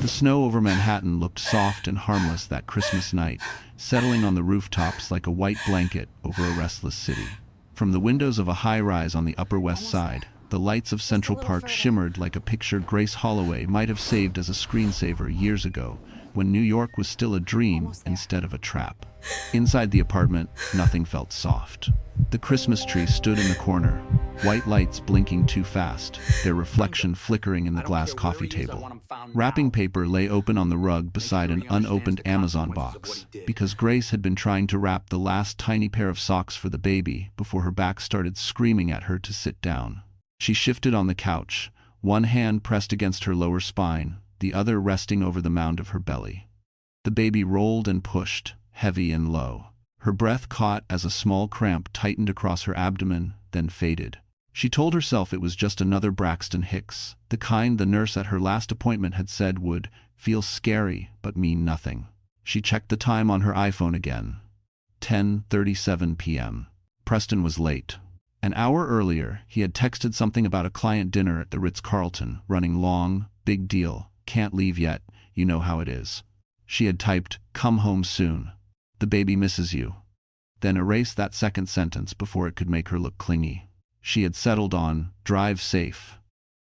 The snow over Manhattan looked soft and harmless that Christmas night, settling on the rooftops like a white blanket over a restless city. From the windows of a high-rise on the Upper West Side, the lights of Central Park shimmered like a picture Grace Holloway might have saved as a screensaver years ago, when New York was still a dream instead of a trap. Inside the apartment, nothing felt soft. The Christmas tree stood in the corner, white lights blinking too fast, their reflection flickering in the glass coffee table. Wrapping paper lay open on the rug beside an unopened Amazon box, because Grace had been trying to wrap the last tiny pair of socks for the baby before her back started screaming at her to sit down. She shifted on the couch, one hand pressed against her lower spine, the other resting over the mound of her belly. The baby rolled and pushed, heavy and low. Her breath caught as a small cramp tightened across her abdomen, then faded. She told herself it was just another Braxton Hicks, the kind the nurse at her last appointment had said would feel scary but mean nothing. She checked the time on her iPhone again. 10:37 p.m. Preston was late. An hour earlier, he had texted something about a client dinner at the Ritz-Carlton, running long, big deal, can't leave yet, you know how it is. She had typed, come home soon. The baby misses you. Then erased that second sentence before it could make her look clingy. She had settled on, drive safe,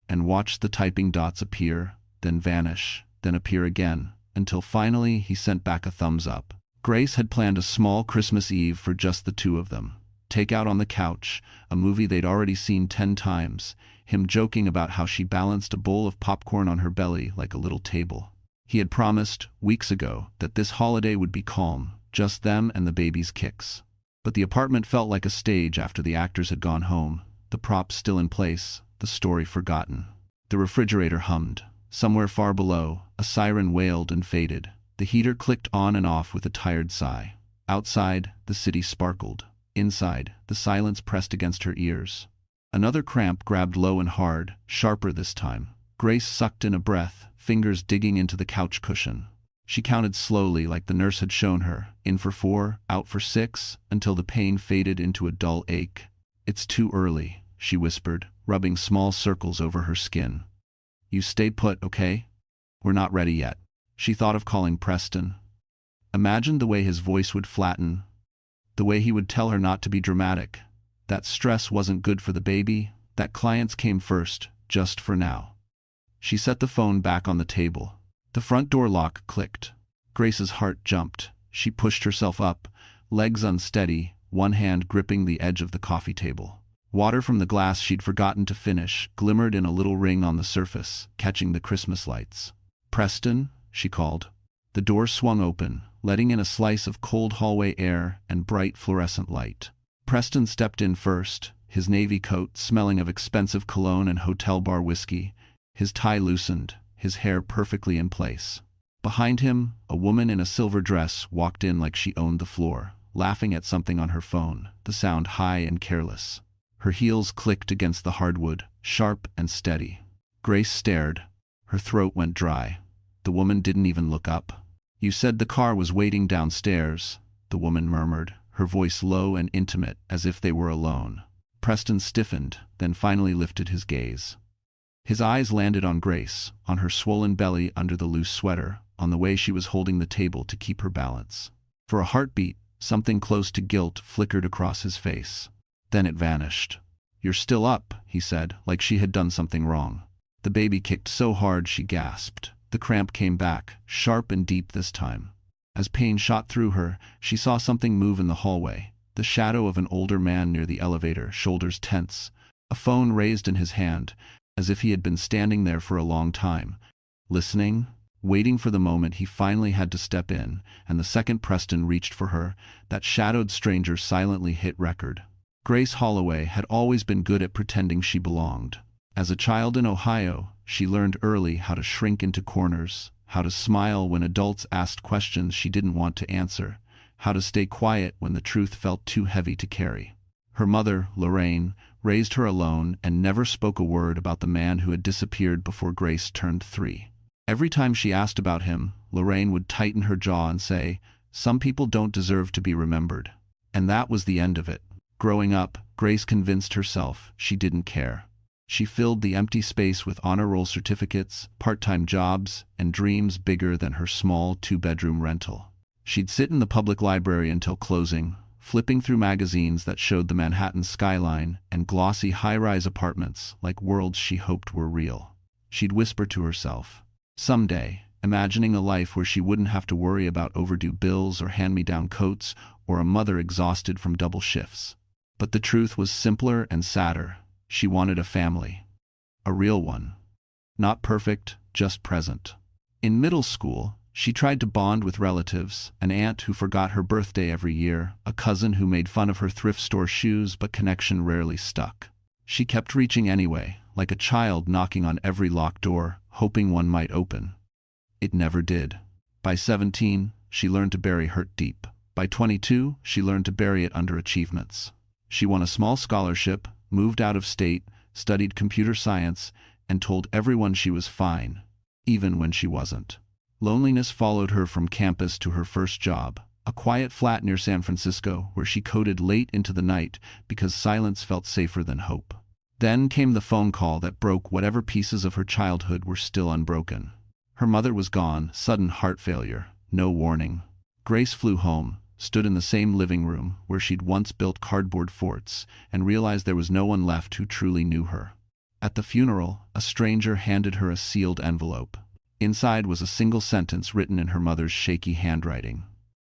and watched the typing dots appear, then vanish, then appear again, until finally he sent back a thumbs up. Grace had planned a small Christmas Eve for just the two of them. Take out on the couch, a movie they'd already seen 10 times, him joking about how she balanced a bowl of popcorn on her belly like a little table. He had promised, weeks ago, that this holiday would be calm, just them and the baby's kicks. But the apartment felt like a stage after the actors had gone home, the props still in place, the story forgotten. The refrigerator hummed. Somewhere far below, a siren wailed and faded. The heater clicked on and off with a tired sigh. Outside, the city sparkled. Inside, the silence pressed against her ears. Another cramp grabbed low and hard, sharper this time. Grace sucked in a breath, fingers digging into the couch cushion. She counted slowly like the nurse had shown her, in for 4, out for 6, until the pain faded into a dull ache. It's too early, she whispered, rubbing small circles over her skin. You stay put, okay? We're not ready yet. She thought of calling Preston. Imagined the way his voice would flatten, the way he would tell her not to be dramatic. That stress wasn't good for the baby, that clients came first, just for now. She set the phone back on the table. The front door lock clicked. Grace's heart jumped. She pushed herself up, legs unsteady, one hand gripping the edge of the coffee table. Water from the glass she'd forgotten to finish glimmered in a little ring on the surface, catching the Christmas lights. Preston, she called. The door swung open, letting in a slice of cold hallway air and bright fluorescent light. Preston stepped in first, his navy coat smelling of expensive cologne and hotel bar whiskey, his tie loosened, his hair perfectly in place. Behind him, a woman in a silver dress walked in like she owned the floor, laughing at something on her phone, the sound high and careless. Her heels clicked against the hardwood, sharp and steady. Grace stared. Her throat went dry. The woman didn't even look up. You said the car was waiting downstairs, the woman murmured, her voice low and intimate as if they were alone. Preston stiffened, then finally lifted his gaze. His eyes landed on Grace, on her swollen belly under the loose sweater, on the way she was holding the table to keep her balance. For a heartbeat, something close to guilt flickered across his face. Then it vanished. You're still up, he said, like she had done something wrong. The baby kicked so hard she gasped. The cramp came back, sharp and deep this time. As pain shot through her, she saw something move in the hallway, the shadow of an older man near the elevator, shoulders tense, a phone raised in his hand, as if he had been standing there for a long time, listening, waiting for the moment he finally had to step in, and the second Preston reached for her, that shadowed stranger silently hit record. Grace Holloway had always been good at pretending she belonged. As a child in Ohio, she learned early how to shrink into corners, how to smile when adults asked questions she didn't want to answer, how to stay quiet when the truth felt too heavy to carry. Her mother, Lorraine, raised her alone and never spoke a word about the man who had disappeared before Grace turned 3. Every time she asked about him, Lorraine would tighten her jaw and say, "Some people don't deserve to be remembered." And that was the end of it. Growing up, Grace convinced herself she didn't care. She filled the empty space with honor roll certificates, part-time jobs, and dreams bigger than her small two-bedroom rental. She'd sit in the public library until closing, flipping through magazines that showed the Manhattan skyline and glossy high-rise apartments like worlds she hoped were real. She'd whisper to herself, "Someday," imagining a life where she wouldn't have to worry about overdue bills or hand-me-down coats or a mother exhausted from double shifts. But the truth was simpler and sadder. She wanted a family. A real one. Not perfect, just present. In middle school, she tried to bond with relatives, an aunt who forgot her birthday every year, a cousin who made fun of her thrift store shoes, but connection rarely stuck. She kept reaching anyway, like a child knocking on every locked door, hoping one might open. It never did. By 17, she learned to bury hurt deep. By 22, she learned to bury it under achievements. She won a small scholarship, moved out of state, studied computer science, and told everyone she was fine, even when she wasn't. Loneliness followed her from campus to her first job, a quiet flat near San Francisco where she coded late into the night because silence felt safer than hope. Then came the phone call that broke whatever pieces of her childhood were still unbroken. Her mother was gone, sudden heart failure, no warning. Grace flew home, stood in the same living room where she'd once built cardboard forts, and realized there was no one left who truly knew her. At the funeral, a stranger handed her a sealed envelope. Inside was a single sentence written in her mother's shaky handwriting.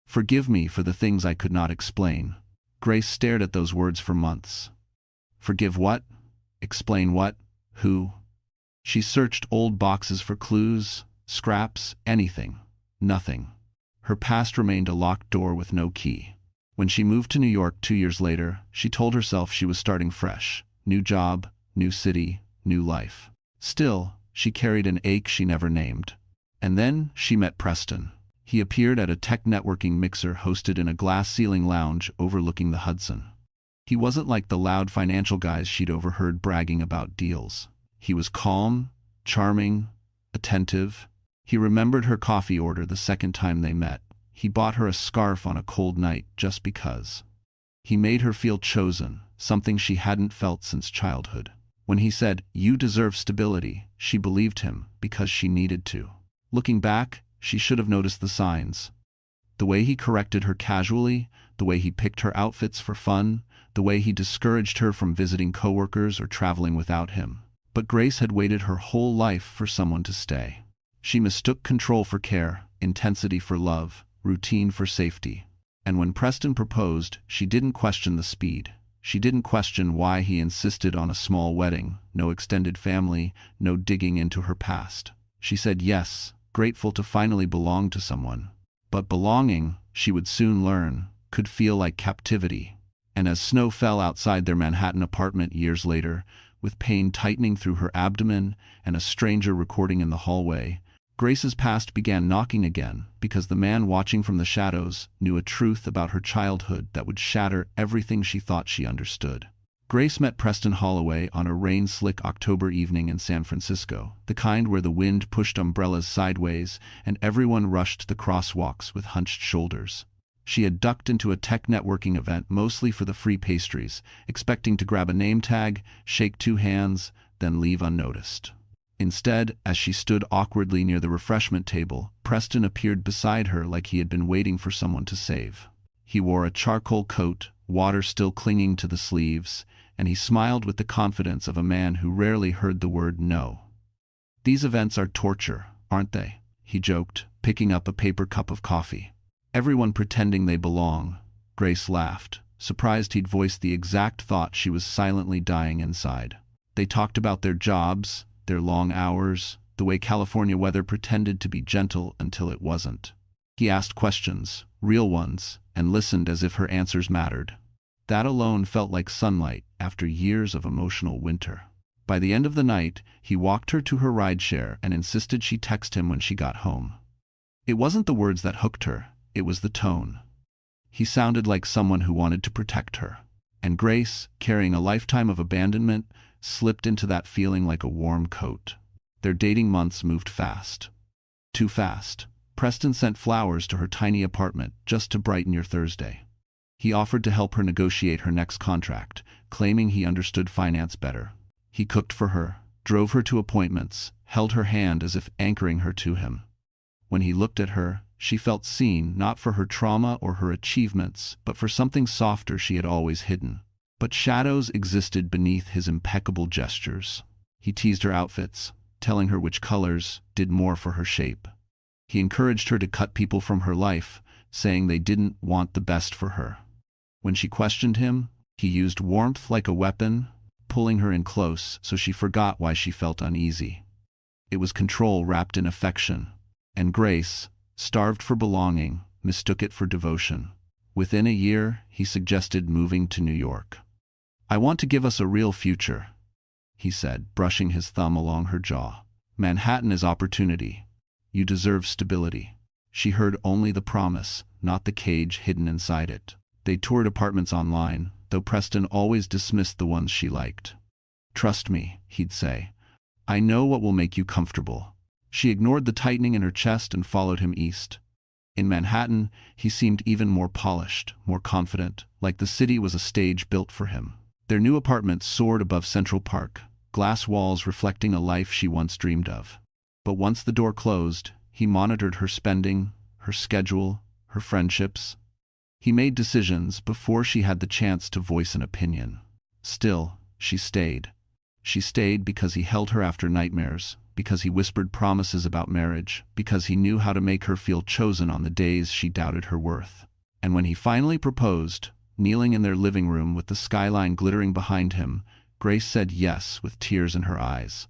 "Forgive me for the things I could not explain." Grace stared at those words for months. Forgive what? Explain what? Who? She searched old boxes for clues, scraps, anything. Nothing. Her past remained a locked door with no key. When she moved to New York 2 years later, she told herself she was starting fresh. New job, new city, new life. Still, she carried an ache she never named. And then she met Preston. He appeared at a tech networking mixer hosted in a glass-ceiling lounge overlooking the Hudson. He wasn't like the loud financial guys she'd overheard bragging about deals. He was calm, charming, attentive. He remembered her coffee order the second time they met. He bought her a scarf on a cold night just because. He made her feel chosen, something she hadn't felt since childhood. When he said, "You deserve stability," she believed him because she needed to. Looking back, she should have noticed the signs. The way he corrected her casually, the way he picked her outfits for fun, the way he discouraged her from visiting coworkers or traveling without him. But Grace had waited her whole life for someone to stay. She mistook control for care, intensity for love, routine for safety. And when Preston proposed, she didn't question the speed. She didn't question why he insisted on a small wedding, no extended family, no digging into her past. She said yes, grateful to finally belong to someone. But belonging, she would soon learn, could feel like captivity. And as snow fell outside their Manhattan apartment years later, with pain tightening through her abdomen and a stranger recording in the hallway, Grace's past began knocking again because the man watching from the shadows knew a truth about her childhood that would shatter everything she thought she understood. Grace met Preston Holloway on a rain-slick October evening in San Francisco, the kind where the wind pushed umbrellas sideways and everyone rushed the crosswalks with hunched shoulders. She had ducked into a tech networking event mostly for the free pastries, expecting to grab a name tag, shake 2 hands, then leave unnoticed. Instead, as she stood awkwardly near the refreshment table, Preston appeared beside her like he had been waiting for someone to save. He wore a charcoal coat, water still clinging to the sleeves, and he smiled with the confidence of a man who rarely heard the word no. "These events are torture, aren't they?" he joked, picking up a paper cup of coffee. "Everyone pretending they belong." Grace laughed, surprised he'd voiced the exact thought she was silently dying inside. They talked about their jobs, their long hours, the way California weather pretended to be gentle until it wasn't. He asked questions, real ones, and listened as if her answers mattered. That alone felt like sunlight after years of emotional winter. By the end of the night, he walked her to her rideshare and insisted she text him when she got home. It wasn't the words that hooked her, it was the tone. He sounded like someone who wanted to protect her. And Grace, carrying a lifetime of abandonment, slipped into that feeling like a warm coat. Their dating months moved fast. Too fast. Preston sent flowers to her tiny apartment just to brighten your Thursday. He offered to help her negotiate her next contract, claiming he understood finance better. He cooked for her, drove her to appointments, held her hand as if anchoring her to him. When he looked at her, she felt seen, not for her trauma or her achievements, but for something softer she had always hidden. But shadows existed beneath his impeccable gestures. He teased her outfits, telling her which colors did more for her shape. He encouraged her to cut people from her life, saying they didn't want the best for her. When she questioned him, he used warmth like a weapon, pulling her in close so she forgot why she felt uneasy. It was control wrapped in affection, and Grace, starved for belonging, mistook it for devotion. Within a year, he suggested moving to New York. "I want to give us a real future," he said, brushing his thumb along her jaw. "Manhattan is opportunity. You deserve stability." She heard only the promise, not the cage hidden inside it. They toured apartments online, though Preston always dismissed the ones she liked. "Trust me," he'd say. "I know what will make you comfortable." She ignored the tightening in her chest and followed him east. In Manhattan, he seemed even more polished, more confident, like the city was a stage built for him. Their new apartment soared above Central Park, glass walls reflecting a life she once dreamed of. But once the door closed, he monitored her spending, her schedule, her friendships. He made decisions before she had the chance to voice an opinion. Still, she stayed. She stayed because he held her after nightmares, because he whispered promises about marriage, because he knew how to make her feel chosen on the days she doubted her worth. And when he finally proposed, kneeling in their living room with the skyline glittering behind him, Grace said yes with tears in her eyes.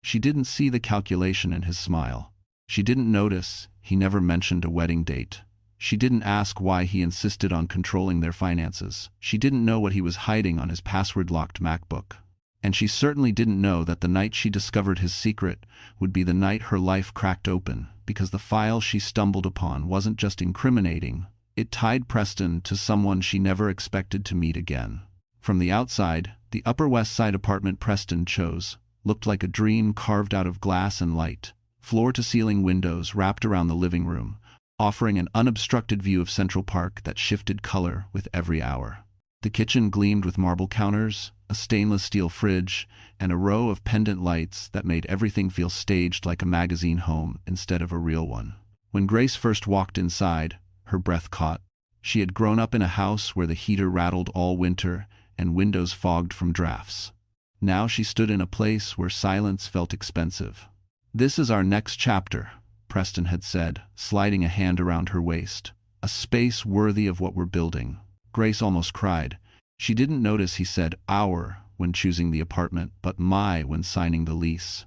She didn't see the calculation in his smile. She didn't notice he never mentioned a wedding date. She didn't ask why he insisted on controlling their finances. She didn't know what he was hiding on his password-locked MacBook. And she certainly didn't know that the night she discovered his secret would be the night her life cracked open, because the file she stumbled upon wasn't just incriminating, it tied Preston to someone she never expected to meet again. From the outside, the Upper West Side apartment Preston chose looked like a dream carved out of glass and light. Floor-to-ceiling windows wrapped around the living room, offering an unobstructed view of Central Park that shifted color with every hour. The kitchen gleamed with marble counters, a stainless steel fridge, and a row of pendant lights that made everything feel staged like a magazine home instead of a real one. When Grace first walked inside, her breath caught. She had grown up in a house where the heater rattled all winter and windows fogged from drafts. Now she stood in a place where silence felt expensive. "This is our next chapter," Preston had said, sliding a hand around her waist. "A space worthy of what we're building." Grace almost cried. She didn't notice he said "our" when choosing the apartment, but "my" when signing the lease.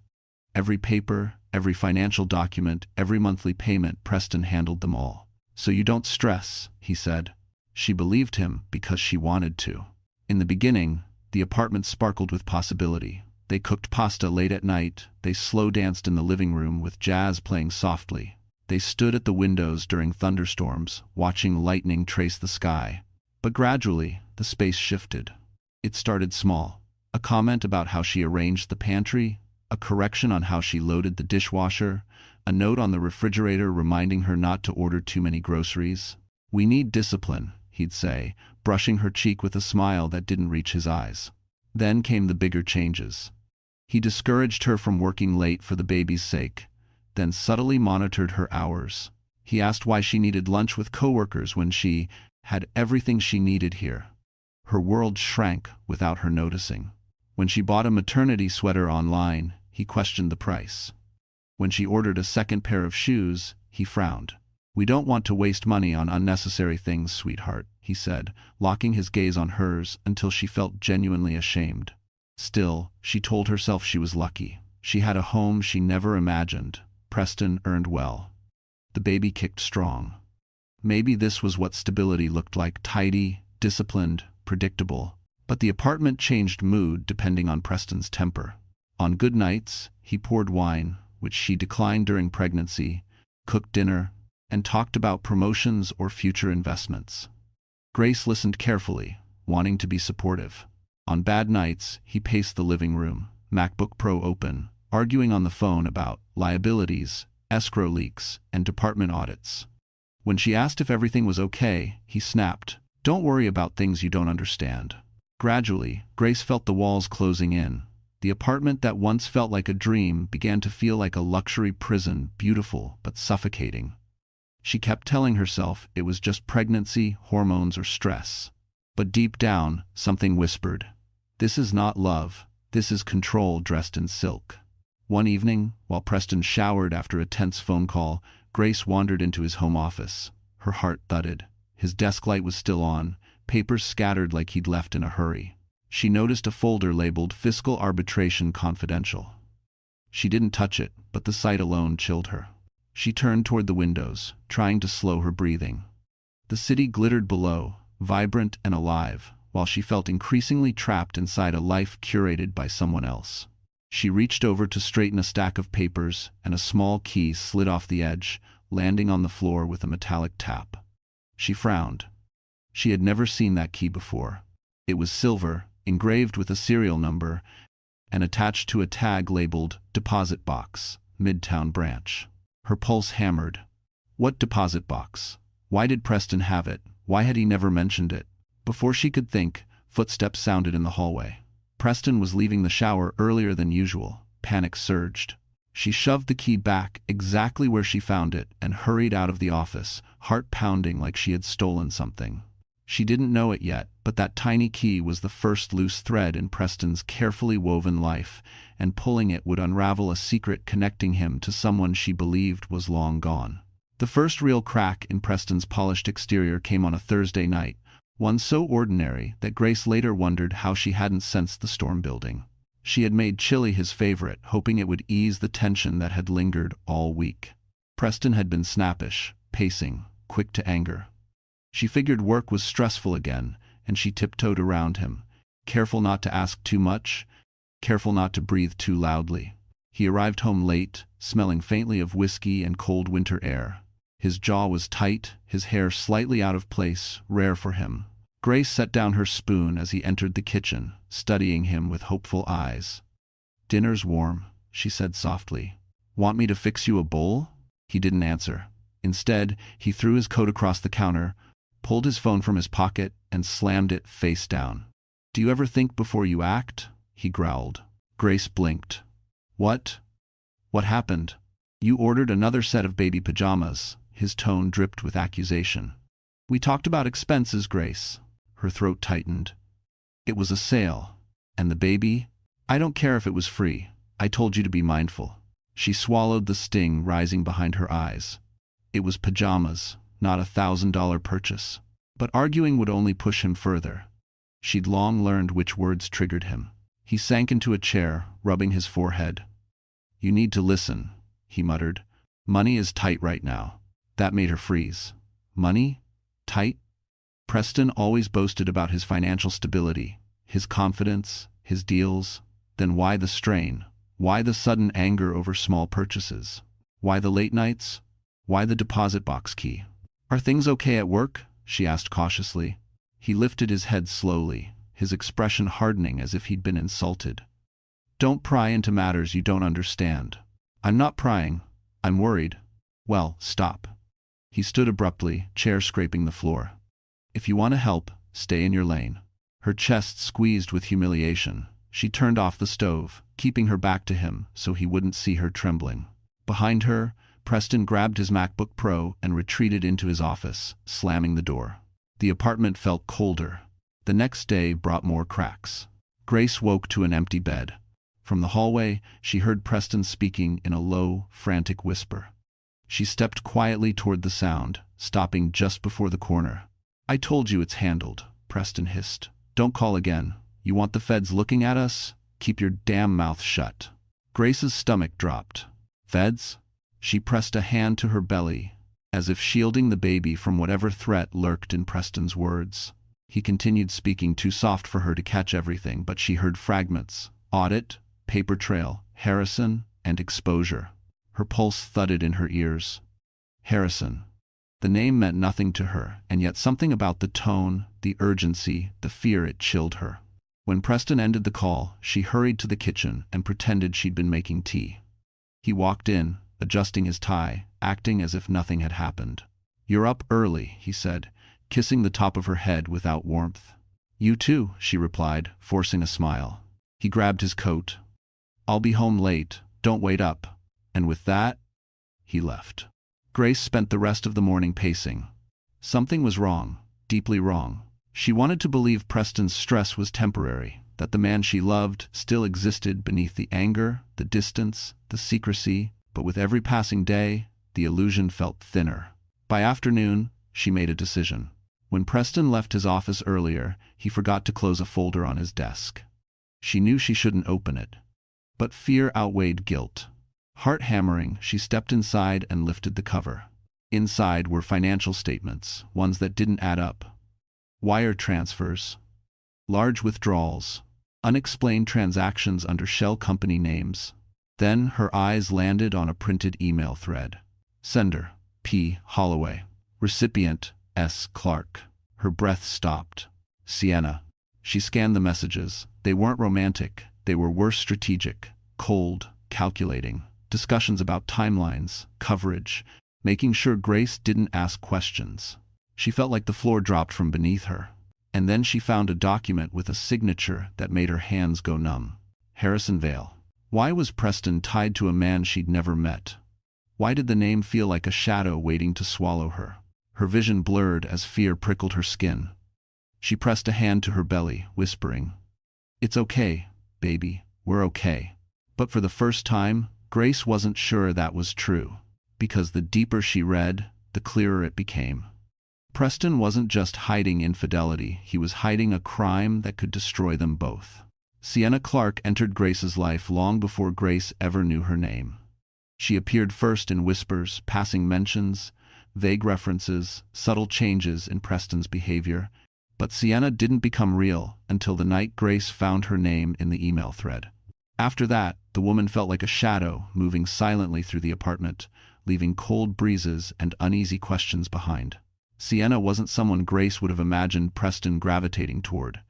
Every paper, every financial document, every monthly payment, Preston handled them all. "So you don't stress," he said. She believed him because she wanted to. In the beginning, the apartment sparkled with possibility. They cooked pasta late at night, they slow danced in the living room with jazz playing softly. They stood at the windows during thunderstorms, watching lightning trace the sky. But gradually, the space shifted. It started small. A comment about how she arranged the pantry, a correction on how she loaded the dishwasher, a note on the refrigerator reminding her not to order too many groceries. "We need discipline," he'd say, brushing her cheek with a smile that didn't reach his eyes. Then came the bigger changes. He discouraged her from working late for the baby's sake, then subtly monitored her hours. He asked why she needed lunch with coworkers when she had everything she needed here. Her world shrank without her noticing. When she bought a maternity sweater online, he questioned the price. When she ordered a second pair of shoes, he frowned. "We don't want to waste money on unnecessary things, sweetheart," he said, locking his gaze on hers until she felt genuinely ashamed. Still, she told herself she was lucky. She had a home she never imagined. Preston earned well. The baby kicked strong. Maybe this was what stability looked like: tidy, disciplined, predictable. But the apartment changed mood depending on Preston's temper. On good nights, he poured wine, which she declined during pregnancy, cooked dinner, and talked about promotions or future investments. Grace listened carefully, wanting to be supportive. On bad nights, he paced the living room, MacBook Pro open, arguing on the phone about liabilities, escrow leaks, and department audits. When she asked if everything was okay, he snapped, "Don't worry about things you don't understand." Gradually, Grace felt the walls closing in. The apartment that once felt like a dream began to feel like a luxury prison, beautiful but suffocating. She kept telling herself it was just pregnancy, hormones, or stress. But deep down, something whispered, "This is not love, this is control dressed in silk." One evening, while Preston showered after a tense phone call, Grace wandered into his home office. Her heart thudded. His desk light was still on, papers scattered like he'd left in a hurry. She noticed a folder labeled Fiscal Arbitration Confidential. She didn't touch it, but the sight alone chilled her. She turned toward the windows, trying to slow her breathing. The city glittered below, vibrant and alive, while she felt increasingly trapped inside a life curated by someone else. She reached over to straighten a stack of papers, and a small key slid off the edge, landing on the floor with a metallic tap. She frowned. She had never seen that key before. It was silver, engraved with a serial number, and attached to a tag labeled Deposit Box, Midtown Branch. Her pulse hammered. What deposit box? Why did Preston have it? Why had he never mentioned it? Before she could think, footsteps sounded in the hallway. Preston was leaving the shower earlier than usual. Panic surged. She shoved the key back exactly where she found it and hurried out of the office, heart pounding like she had stolen something. She didn't know it yet, but that tiny key was the first loose thread in Preston's carefully woven life, and pulling it would unravel a secret connecting him to someone she believed was long gone. The first real crack in Preston's polished exterior came on a Thursday night, one so ordinary that Grace later wondered how she hadn't sensed the storm building. She had made chili his favorite, hoping it would ease the tension that had lingered all week. Preston had been snappish, pacing, quick to anger. She figured work was stressful again, and she tiptoed around him, careful not to ask too much, careful not to breathe too loudly. He arrived home late, smelling faintly of whiskey and cold winter air. His jaw was tight, his hair slightly out of place, rare for him. Grace set down her spoon as he entered the kitchen, studying him with hopeful eyes. "Dinner's warm," she said softly. "Want me to fix you a bowl?" He didn't answer. Instead, he threw his coat across the counter, pulled his phone from his pocket, and slammed it face down. "Do you ever think before you act?" he growled. Grace blinked. "What? What happened?" "You ordered another set of baby pajamas." His tone dripped with accusation. "We talked about expenses, Grace." Her throat tightened. "It was a sale. And the baby? I don't care if it was free. I told you to be mindful." She swallowed the sting rising behind her eyes. It was pajamas, not $1,000 purchase. But arguing would only push him further. She'd long learned which words triggered him. He sank into a chair, rubbing his forehead. "You need to listen," he muttered. "Money is tight right now." That made her freeze. Money? Tight? Preston always boasted about his financial stability, his confidence, his deals. Then why the strain? Why the sudden anger over small purchases? Why the late nights? Why the deposit box key? "Are things okay at work?" she asked cautiously. He lifted his head slowly, his expression hardening as if he'd been insulted. "Don't pry into matters you don't understand." "I'm not prying. I'm worried." "Well, stop." He stood abruptly, chair scraping the floor. "If you want to help, stay in your lane." Her chest squeezed with humiliation. She turned off the stove, keeping her back to him so he wouldn't see her trembling. Behind her, Preston grabbed his MacBook Pro and retreated into his office, slamming the door. The apartment felt colder. The next day brought more cracks. Grace woke to an empty bed. From the hallway, she heard Preston speaking in a low, frantic whisper. She stepped quietly toward the sound, stopping just before the corner. "I told you it's handled," Preston hissed. "Don't call again. You want the feds looking at us? Keep your damn mouth shut." Grace's stomach dropped. "Feds?" She pressed a hand to her belly, as if shielding the baby from whatever threat lurked in Preston's words. He continued speaking, too soft for her to catch everything, but she heard fragments. Audit, paper trail, Harrison, and exposure. Her pulse thudded in her ears. Harrison. The name meant nothing to her, and yet something about the tone, the urgency, the fear, it chilled her. When Preston ended the call, she hurried to the kitchen and pretended she'd been making tea. He walked in, adjusting his tie, acting as if nothing had happened. "You're up early," he said, kissing the top of her head without warmth. "You too," she replied, forcing a smile. He grabbed his coat. I'll be home late, don't wait up. And with that, he left. Grace spent the rest of the morning pacing. Something was wrong, deeply wrong. She wanted to believe Preston's stress was temporary, that the man she loved still existed beneath the anger, the distance, the secrecy, but with every passing day, the illusion felt thinner. By afternoon, she made a decision. When Preston left his office earlier, he forgot to close a folder on his desk. She knew she shouldn't open it. But fear outweighed guilt. Heart-hammering, she stepped inside and lifted the cover. Inside were financial statements, ones that didn't add up. Wire transfers, large withdrawals, unexplained transactions under shell company names. Then her eyes landed on a printed email thread. Sender, P. Holloway. Recipient, S. Clark. Her breath stopped. Sienna. She scanned the messages. They weren't romantic. They were worse strategic, cold, calculating. Discussions about timelines, coverage, making sure Grace didn't ask questions. She felt like the floor dropped from beneath her. And then she found a document with a signature that made her hands go numb. Harrison Vale. Why was Preston tied to a man she'd never met? Why did the name feel like a shadow waiting to swallow her? Her vision blurred as fear prickled her skin. She pressed a hand to her belly, whispering, "It's okay, baby, we're okay." But for the first time, Grace wasn't sure that was true, because the deeper she read, the clearer it became. Preston wasn't just hiding infidelity, he was hiding a crime that could destroy them both. Sienna Clark entered Grace's life long before Grace ever knew her name. She appeared first in whispers, passing mentions, vague references, subtle changes in Preston's behavior, but Sienna didn't become real until the night Grace found her name in the email thread. After that, the woman felt like a shadow moving silently through the apartment, leaving cold breezes and uneasy questions behind. Sienna wasn't someone Grace would have imagined Preston gravitating toward.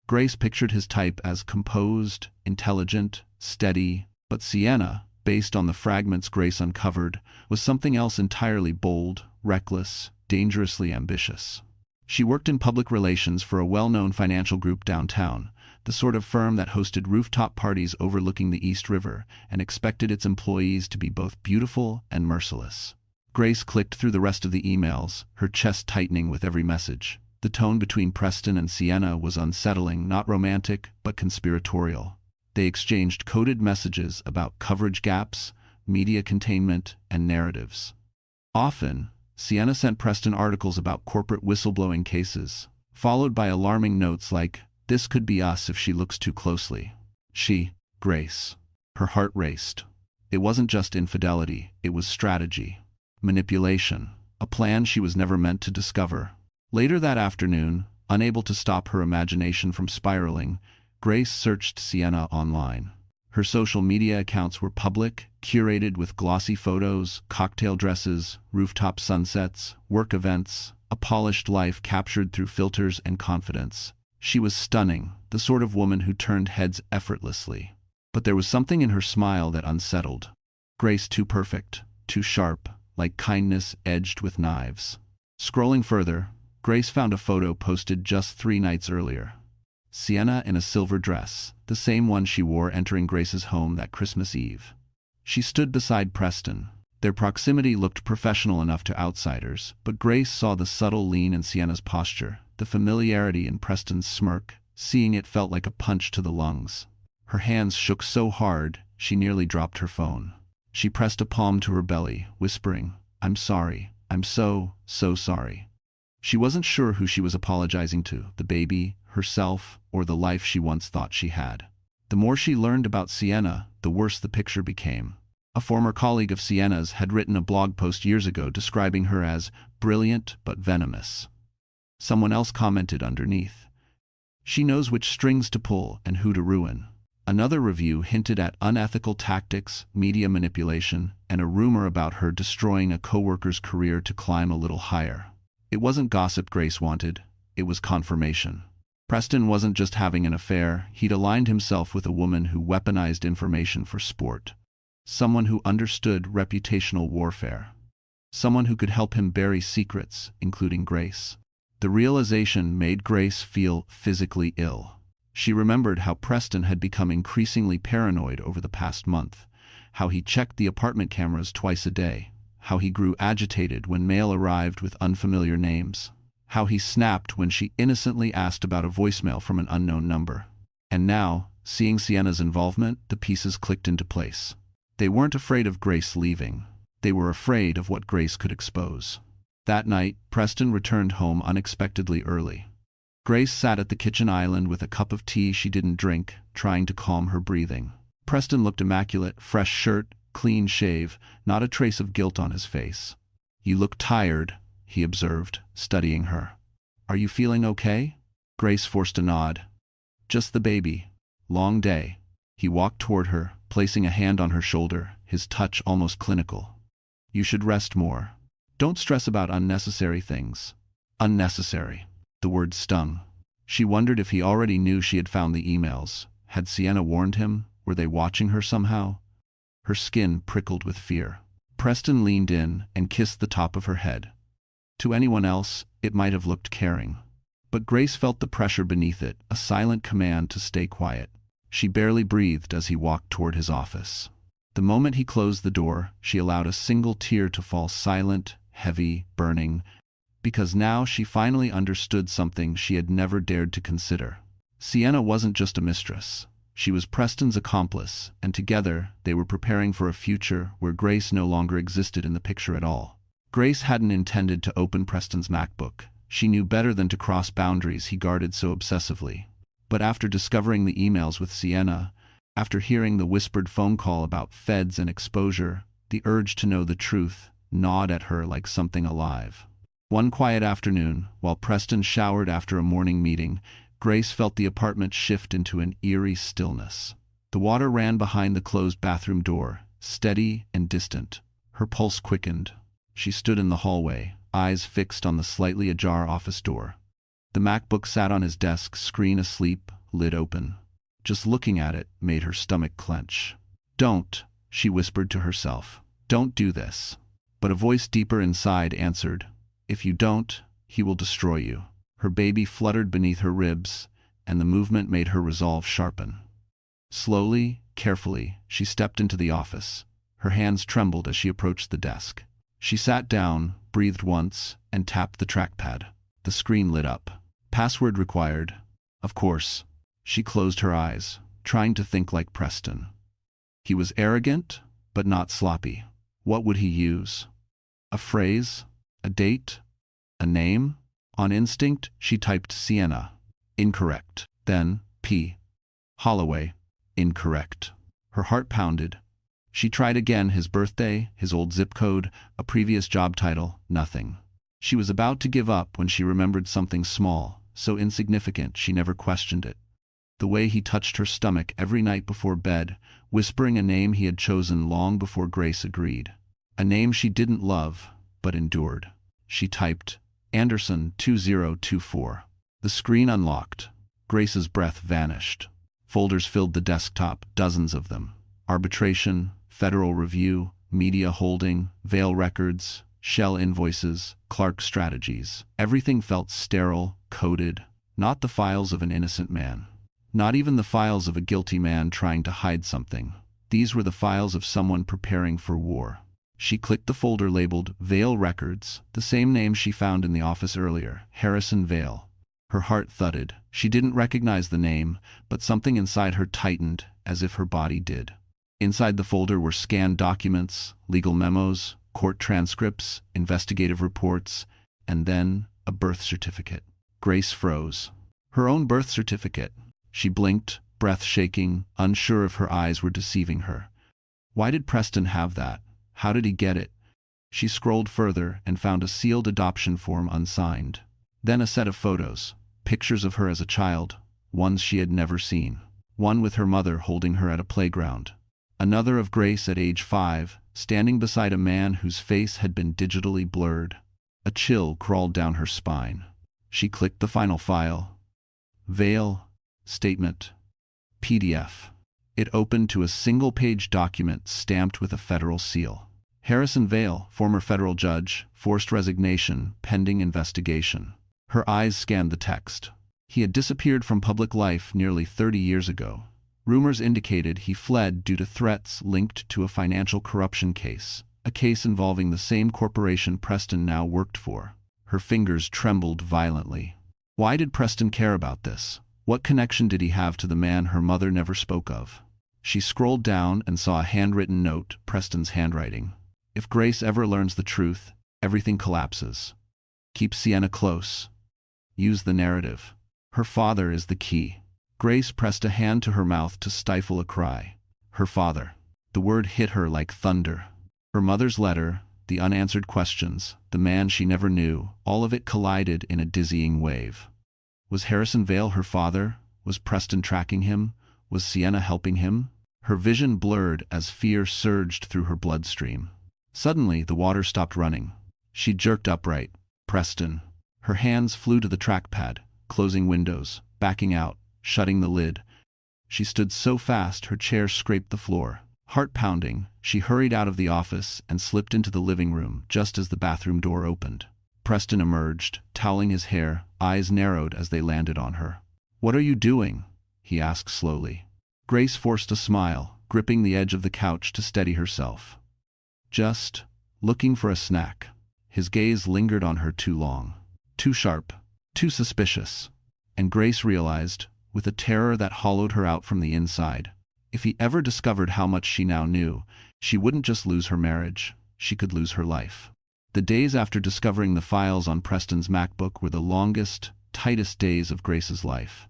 Grace pictured his type as composed, intelligent, steady, but Sienna, based on the fragments Grace uncovered, was something else entirely: bold, reckless, dangerously ambitious. She worked in public relations for a well-known financial group downtown, the sort of firm that hosted rooftop parties overlooking the East River and expected its employees to be both beautiful and merciless. Grace clicked through the rest of the emails, her chest tightening with every message. The tone between Preston and Sienna was unsettling, not romantic, but conspiratorial. They exchanged coded messages about coverage gaps, media containment, and narratives. Often, Sienna sent Preston articles about corporate whistleblowing cases, followed by alarming notes like, "This could be us if she looks too closely." Grace. Her heart raced. It wasn't just infidelity, it was strategy. Manipulation. A plan she was never meant to discover. Later that afternoon, unable to stop her imagination from spiraling, Grace searched Sienna online. Her social media accounts were public, curated with glossy photos, cocktail dresses, rooftop sunsets, work events, a polished life captured through filters and confidence. She was stunning, the sort of woman who turned heads effortlessly. But there was something in her smile that unsettled. Grace too perfect, too sharp, like kindness edged with knives. Scrolling further, Grace found a photo posted just 3 nights earlier. Sienna in a silver dress, the same one she wore entering Grace's home that Christmas Eve. She stood beside Preston. Their proximity looked professional enough to outsiders, but Grace saw the subtle lean in Sienna's posture, the familiarity in Preston's smirk. Seeing it felt like a punch to the lungs. Her hands shook so hard, she nearly dropped her phone. She pressed a palm to her belly, whispering, "I'm sorry. I'm so sorry." She wasn't sure who she was apologizing to, the baby, herself, or the life she once thought she had. The more she learned about Sienna, the worse the picture became. A former colleague of Sienna's had written a blog post years ago describing her as brilliant but venomous. Someone else commented underneath, "She knows which strings to pull and who to ruin." Another review hinted at unethical tactics, media manipulation, and a rumor about her destroying a coworker's career to climb a little higher. It wasn't gossip Grace wanted, it was confirmation. Preston wasn't just having an affair, he'd aligned himself with a woman who weaponized information for sport. Someone who understood reputational warfare. Someone who could help him bury secrets, including Grace. The realization made Grace feel physically ill. She remembered how Preston had become increasingly paranoid over the past month, how he checked the apartment cameras twice a day, how he grew agitated when mail arrived with unfamiliar names, how he snapped when she innocently asked about a voicemail from an unknown number. And now, seeing Sienna's involvement, the pieces clicked into place. They weren't afraid of Grace leaving. They were afraid of what Grace could expose. That night, Preston returned home unexpectedly early. Grace sat at the kitchen island with a cup of tea she didn't drink, trying to calm her breathing. Preston looked immaculate, fresh shirt, clean shave, not a trace of guilt on his face. "You look tired," he observed, studying her. "Are you feeling okay?" Grace forced a nod. "Just the baby. Long day." He walked toward her, placing a hand on her shoulder, his touch almost clinical. "You should rest more. Don't stress about unnecessary things." Unnecessary. The word stung. She wondered if he already knew she had found the emails. Had Sienna warned him? Were they watching her somehow? Her skin prickled with fear. Preston leaned in and kissed the top of her head. To anyone else, it might have looked caring. But Grace felt the pressure beneath it, a silent command to stay quiet. She barely breathed as he walked toward his office. The moment he closed the door, she allowed a single tear to fall, silent, heavy, burning, because now she finally understood something she had never dared to consider. Sienna wasn't just a mistress. She was Preston's accomplice, and together they were preparing for a future where Grace no longer existed in the picture at all. Grace hadn't intended to open Preston's MacBook. She knew better than to cross boundaries he guarded so obsessively. But after discovering the emails with Sienna, after hearing the whispered phone call about feds and exposure, the urge to know the truth gnawed at her like something alive. One quiet afternoon, while Preston showered after a morning meeting, Grace felt the apartment shift into an eerie stillness. The water ran behind the closed bathroom door, steady and distant. Her pulse quickened. She stood in the hallway, eyes fixed on the slightly ajar office door. The MacBook sat on his desk, screen asleep, lid open. Just looking at it made her stomach clench. "Don't," she whispered to herself. "Don't do this." But a voice deeper inside answered, "If you don't, he will destroy you." Her baby fluttered beneath her ribs, and the movement made her resolve sharpen. Slowly, carefully, she stepped into the office. Her hands trembled as she approached the desk. She sat down, breathed once, and tapped the trackpad. The screen lit up. "Password required." Of course. She closed her eyes, trying to think like Preston. He was arrogant, but not sloppy. What would he use? A phrase? A date? A name? On instinct, she typed Sienna. Incorrect. Then, P. Holloway. Incorrect. Her heart pounded. She tried again, his birthday, his old zip code, a previous job title, nothing. She was about to give up when she remembered something small, so insignificant she never questioned it. The way he touched her stomach every night before bed, whispering a name he had chosen long before Grace agreed. A name she didn't love, but endured. She typed, Anderson 2024. The screen unlocked. Grace's breath vanished. Folders filled the desktop, dozens of them. Arbitration, Federal Review, Media Holding, Vail Records, Shell Invoices, Clark Strategies. Everything felt sterile, coded, not the files of an innocent man. Not even the files of a guilty man trying to hide something. These were the files of someone preparing for war. She clicked the folder labeled Vail Records, the same name she found in the office earlier, Harrison Vail. Her heart thudded. She didn't recognize the name, but something inside her tightened, as if her body did. Inside the folder were scanned documents, legal memos, court transcripts, investigative reports, and then a birth certificate. Grace froze. Her own birth certificate. She blinked, breath shaking, unsure if her eyes were deceiving her. Why did Preston have that? How did he get it? She scrolled further and found a sealed adoption form unsigned. Then a set of photos, pictures of her as a child, ones she had never seen. One with her mother holding her at a playground. Another of Grace at age 5, standing beside a man whose face had been digitally blurred. A chill crawled down her spine. She clicked the final file. Vail, Statement, PDF. It opened to a single-page document stamped with a federal seal. Harrison Vail, former federal judge, forced resignation, pending investigation. Her eyes scanned the text. He had disappeared from public life nearly 30 years ago. Rumors indicated he fled due to threats linked to a financial corruption case, a case involving the same corporation Preston now worked for. Her fingers trembled violently. Why did Preston care about this? What connection did he have to the man her mother never spoke of? She scrolled down and saw a handwritten note, Preston's handwriting. If Grace ever learns the truth, everything collapses. Keep Sienna close. Use the narrative. Her father is the key. Grace pressed a hand to her mouth to stifle a cry. Her father. The word hit her like thunder. Her mother's letter, the unanswered questions, the man she never knew, all of it collided in a dizzying wave. Was Harrison Vale her father? Was Preston tracking him? Was Sienna helping him? Her vision blurred as fear surged through her bloodstream. Suddenly, the water stopped running. She jerked upright. Preston. Her hands flew to the trackpad, closing windows, backing out, shutting the lid. She stood so fast her chair scraped the floor. Heart pounding, she hurried out of the office and slipped into the living room just as the bathroom door opened. Preston emerged, toweling his hair, eyes narrowed as they landed on her. "What are you doing?" he asked slowly. Grace forced a smile, gripping the edge of the couch to steady herself. "Just looking for a snack." His gaze lingered on her too long. Too sharp, too suspicious. And Grace realized, with a terror that hollowed her out from the inside, if he ever discovered how much she now knew, she wouldn't just lose her marriage, she could lose her life. The days after discovering the files on Preston's MacBook were the longest, tightest days of Grace's life.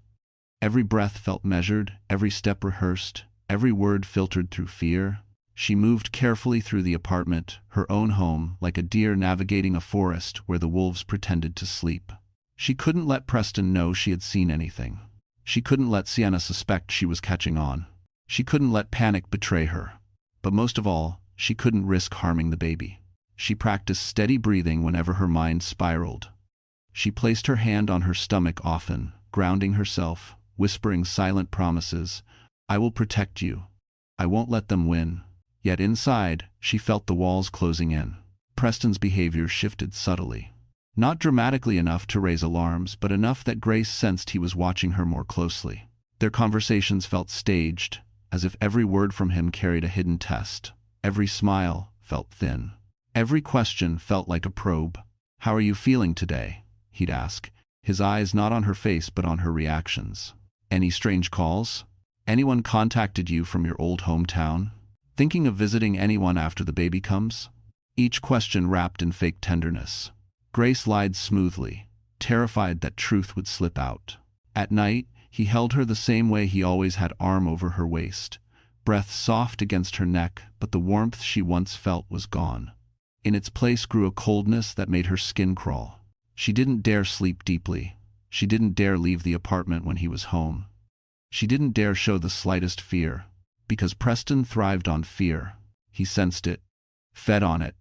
Every breath felt measured, every step rehearsed, every word filtered through fear. She moved carefully through the apartment, her own home, like a deer navigating a forest where the wolves pretended to sleep. She couldn't let Preston know she had seen anything. She couldn't let Sienna suspect she was catching on. She couldn't let panic betray her. But most of all, she couldn't risk harming the baby. She practiced steady breathing whenever her mind spiraled. She placed her hand on her stomach often, grounding herself, whispering silent promises. "I will protect you. I won't let them win." Yet inside, she felt the walls closing in. Preston's behavior shifted subtly. Not dramatically enough to raise alarms, but enough that Grace sensed he was watching her more closely. Their conversations felt staged, as if every word from him carried a hidden test. Every smile felt thin. Every question felt like a probe. "How are you feeling today?" he'd ask, his eyes not on her face but on her reactions. "Any strange calls? Anyone contacted you from your old hometown? Thinking of visiting anyone after the baby comes?" Each question wrapped in fake tenderness. Grace lied smoothly, terrified that truth would slip out. At night, he held her the same way he always had, arm over her waist, breath soft against her neck, but the warmth she once felt was gone. In its place grew a coldness that made her skin crawl. She didn't dare sleep deeply. She didn't dare leave the apartment when he was home. She didn't dare show the slightest fear, because Preston thrived on fear. He sensed it, fed on it,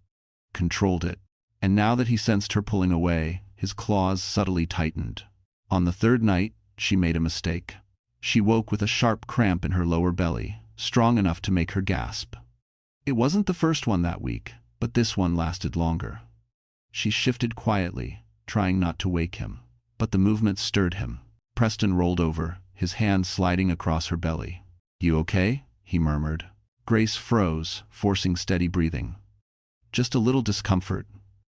controlled it. And now that he sensed her pulling away, his claws subtly tightened. On the third night, she made a mistake. She woke with a sharp cramp in her lower belly, strong enough to make her gasp. It wasn't the first one that week, but this one lasted longer. She shifted quietly, trying not to wake him. But the movement stirred him. Preston rolled over, his hand sliding across her belly. "You okay?" he murmured. Grace froze, forcing steady breathing. "Just a little discomfort.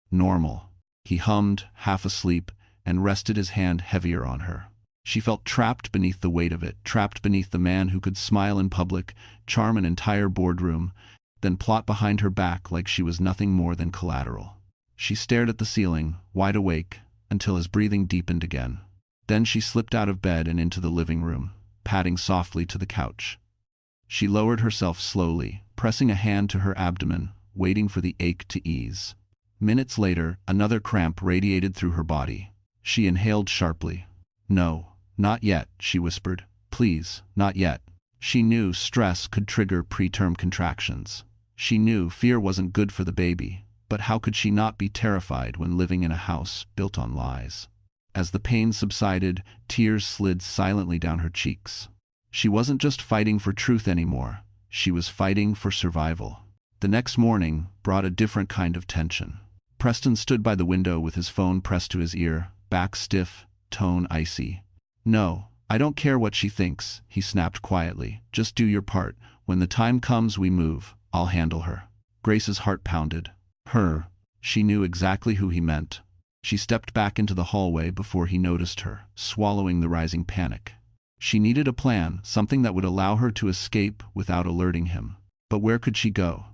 Normal." He hummed, half asleep, and rested his hand heavier on her. She felt trapped beneath the weight of it, trapped beneath the man who could smile in public, charm an entire boardroom, then plot behind her back like she was nothing more than collateral. She stared at the ceiling, wide awake, until his breathing deepened again. Then she slipped out of bed and into the living room, padding softly to the couch. She lowered herself slowly, pressing a hand to her abdomen, waiting for the ache to ease. Minutes later, another cramp radiated through her body. She inhaled sharply. "No, not yet," she whispered. "Please, not yet." She knew stress could trigger preterm contractions. She knew fear wasn't good for the baby, but how could she not be terrified when living in a house built on lies? As the pain subsided, tears slid silently down her cheeks. She wasn't just fighting for truth anymore. She was fighting for survival. The next morning brought a different kind of tension. Preston stood by the window with his phone pressed to his ear, back stiff, tone icy. "No, I don't care what she thinks," he snapped quietly. "Just do your part. When the time comes we move. I'll handle her." Grace's heart pounded. Her. She knew exactly who he meant. She stepped back into the hallway before he noticed her, swallowing the rising panic. She needed a plan, something that would allow her to escape without alerting him. But where could she go?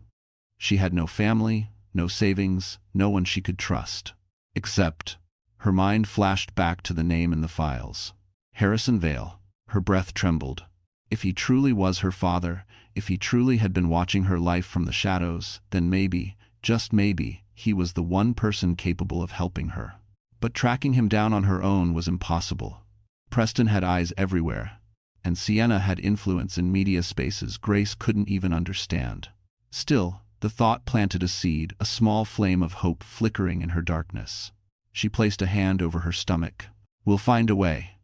She had no family, no savings, no one she could trust. Except, her mind flashed back to the name in the files. Harrison Vale. Her breath trembled. If he truly was her father, if he truly had been watching her life from the shadows, then maybe, just maybe, he was the one person capable of helping her. But tracking him down on her own was impossible. Preston had eyes everywhere, and Sienna had influence in media spaces Grace couldn't even understand. Still, the thought planted a seed, a small flame of hope flickering in her darkness. She placed a hand over her stomach. "We'll find a way,"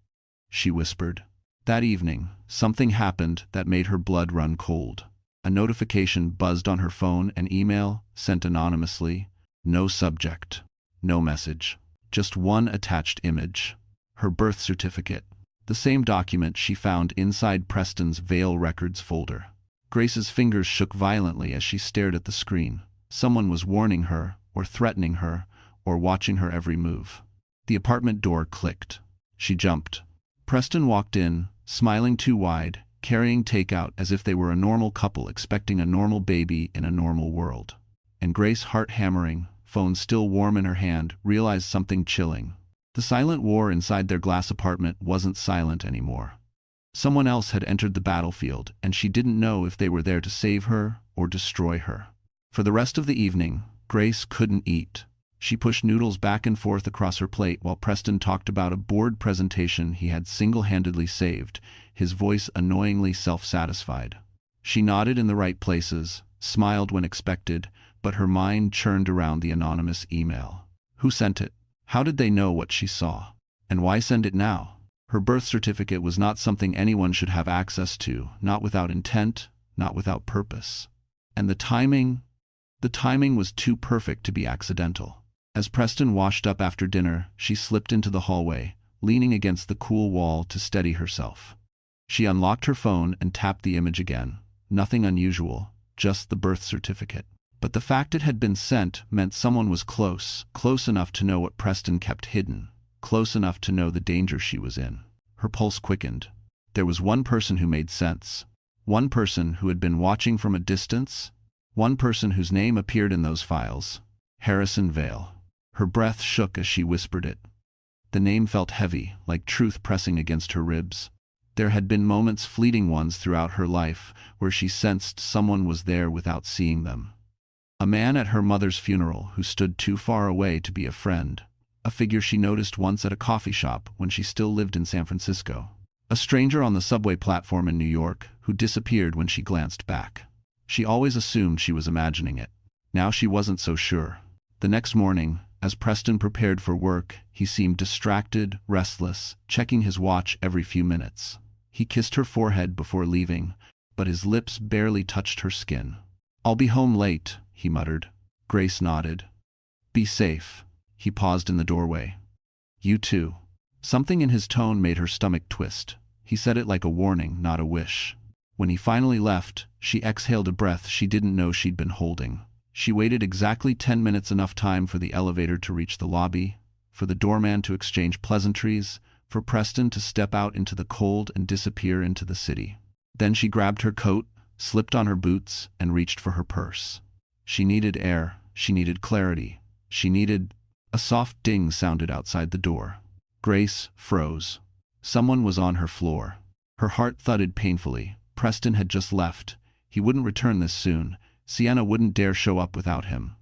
she whispered. That evening, something happened that made her blood run cold. A notification buzzed on her phone, an email, sent anonymously. No subject, no message, just one attached image. Her birth certificate, the same document she found inside Preston's Vale Records folder. Grace's fingers shook violently as she stared at the screen. Someone was warning her, or threatening her, or watching her every move. The apartment door clicked. She jumped. Preston walked in, smiling too wide, carrying takeout as if they were a normal couple expecting a normal baby in a normal world. And Grace, heart hammering, phone still warm in her hand, realized something chilling. The silent war inside their glass apartment wasn't silent anymore. Someone else had entered the battlefield, and she didn't know if they were there to save her or destroy her. For the rest of the evening, Grace couldn't eat. She pushed noodles back and forth across her plate while Preston talked about a board presentation he had single-handedly saved, his voice annoyingly self-satisfied. She nodded in the right places, smiled when expected, but her mind churned around the anonymous email. Who sent it? How did they know what she saw? And why send it now? Her birth certificate was not something anyone should have access to, not without intent, not without purpose. And the timing was too perfect to be accidental. As Preston washed up after dinner, she slipped into the hallway, leaning against the cool wall to steady herself. She unlocked her phone and tapped the image again. Nothing unusual, just the birth certificate. But the fact it had been sent meant someone was close enough to know what Preston kept hidden, close enough to know the danger she was in. Her pulse quickened. There was one person who made sense. One person who had been watching from a distance. One person whose name appeared in those files. Harrison Vale. Her breath shook as she whispered it. The name felt heavy, like truth pressing against her ribs. There had been moments, fleeting ones throughout her life, where she sensed someone was there without seeing them. A man at her mother's funeral who stood too far away to be a friend. A figure she noticed once at a coffee shop when she still lived in San Francisco. A stranger on the subway platform in New York who disappeared when she glanced back. She always assumed she was imagining it. Now she wasn't so sure. The next morning, as Preston prepared for work, he seemed distracted, restless, checking his watch every few minutes. He kissed her forehead before leaving, but his lips barely touched her skin. "I'll be home late," he muttered. Grace nodded. "Be safe." He paused in the doorway. "You too." Something in his tone made her stomach twist. He said it like a warning, not a wish. When he finally left, she exhaled a breath she didn't know she'd been holding. She waited exactly 10 minutes, enough time for the elevator to reach the lobby, for the doorman to exchange pleasantries, for Preston to step out into the cold and disappear into the city. Then she grabbed her coat, slipped on her boots, and reached for her purse. She needed air, she needed clarity, she needed... A soft ding sounded outside the door. Grace froze. Someone was on her floor. Her heart thudded painfully. Preston had just left. He wouldn't return this soon. Sienna wouldn't dare show up without him.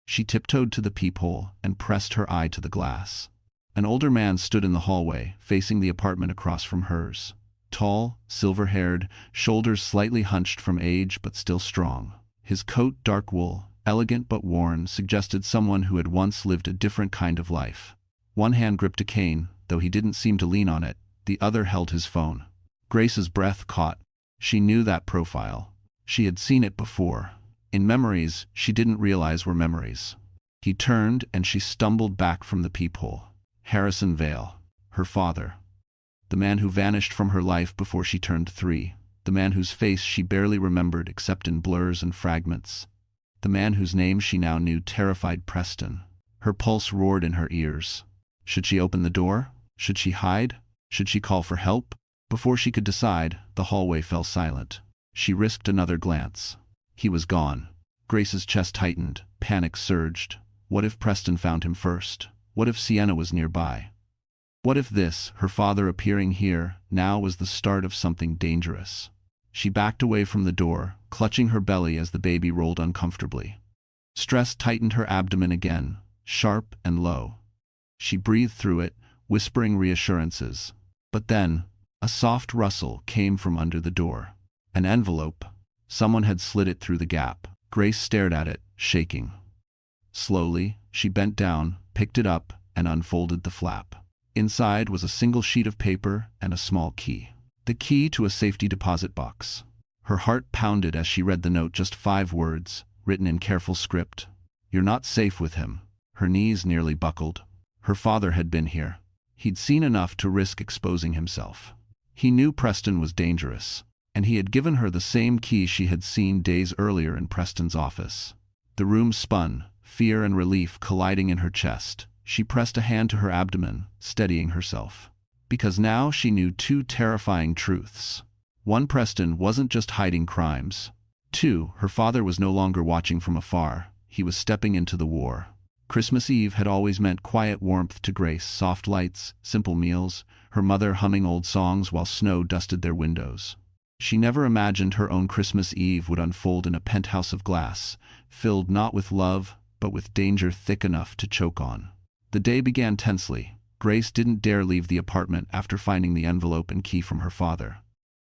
She tiptoed to the peephole and pressed her eye to the glass. An older man stood in the hallway, facing the apartment across from hers. Tall, silver-haired, shoulders slightly hunched from age but still strong. His coat, dark wool, elegant but worn, suggested someone who had once lived a different kind of life. One hand gripped a cane, though he didn't seem to lean on it. The other held his phone. Grace's breath caught. She knew that profile. She had seen it before. In memories she didn't realize were memories. He turned and she stumbled back from the peephole. Harrison Vale. Her father. The man who vanished from her life before she turned 3. The man whose face she barely remembered except in blurs and fragments. The man whose name she now knew terrified Preston. Her pulse roared in her ears. Should she open the door? Should she hide? Should she call for help? Before she could decide, the hallway fell silent. She risked another glance. He was gone. Grace's chest tightened. Panic surged. What if Preston found him first? What if Sienna was nearby? What if this, her father appearing here, now was the start of something dangerous? She backed away from the door, clutching her belly as the baby rolled uncomfortably. Stress tightened her abdomen again, sharp and low. She breathed through it, whispering reassurances. But then, a soft rustle came from under the door. An envelope. Someone had slid it through the gap. Grace stared at it, shaking. Slowly, she bent down, picked it up, and unfolded the flap. Inside was a single sheet of paper and a small key. The key to a safety deposit box. Her heart pounded as she read the note, just 5 words, written in careful script. "You're not safe with him." Her knees nearly buckled. Her father had been here. He'd seen enough to risk exposing himself. He knew Preston was dangerous, and he had given her the same key she had seen days earlier in Preston's office. The room spun, fear and relief colliding in her chest. She pressed a hand to her abdomen, steadying herself. Because now she knew 2 terrifying truths. 1, Preston wasn't just hiding crimes. 2, her father was no longer watching from afar. He was stepping into the war. Christmas Eve had always meant quiet warmth to Grace, soft lights, simple meals, her mother humming old songs while snow dusted their windows. She never imagined her own Christmas Eve would unfold in a penthouse of glass, filled not with love, but with danger thick enough to choke on. The day began tensely. Grace didn't dare leave the apartment after finding the envelope and key from her father.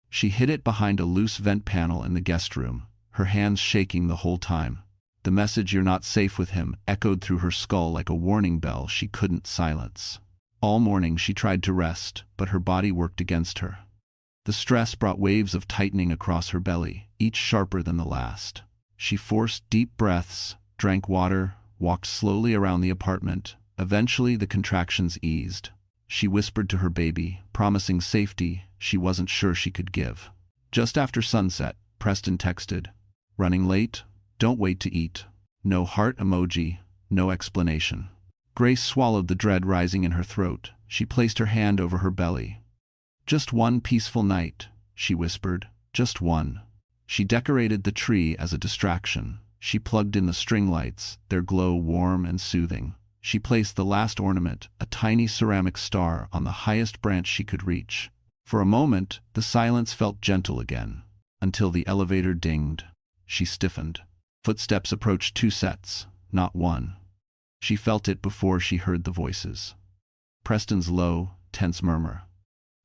She hid it behind a loose vent panel in the guest room, her hands shaking the whole time. The message, "You're not safe with him," echoed through her skull like a warning bell she couldn't silence. All morning she tried to rest, but her body worked against her. The stress brought waves of tightening across her belly, each sharper than the last. She forced deep breaths, drank water, walked slowly around the apartment. Eventually the contractions eased. She whispered to her baby, promising safety she wasn't sure she could give. Just after sunset, Preston texted, "Running late? Don't wait to eat." No heart emoji, no explanation. Grace swallowed the dread rising in her throat. She placed her hand over her belly. "Just one peaceful night," she whispered. "Just one." She decorated the tree as a distraction. She plugged in the string lights, their glow warm and soothing. She placed the last ornament, a tiny ceramic star, on the highest branch she could reach. For a moment, the silence felt gentle again, until the elevator dinged. She stiffened. Footsteps approached 2 sets, not 1. She felt it before she heard the voices. Preston's low, tense murmur.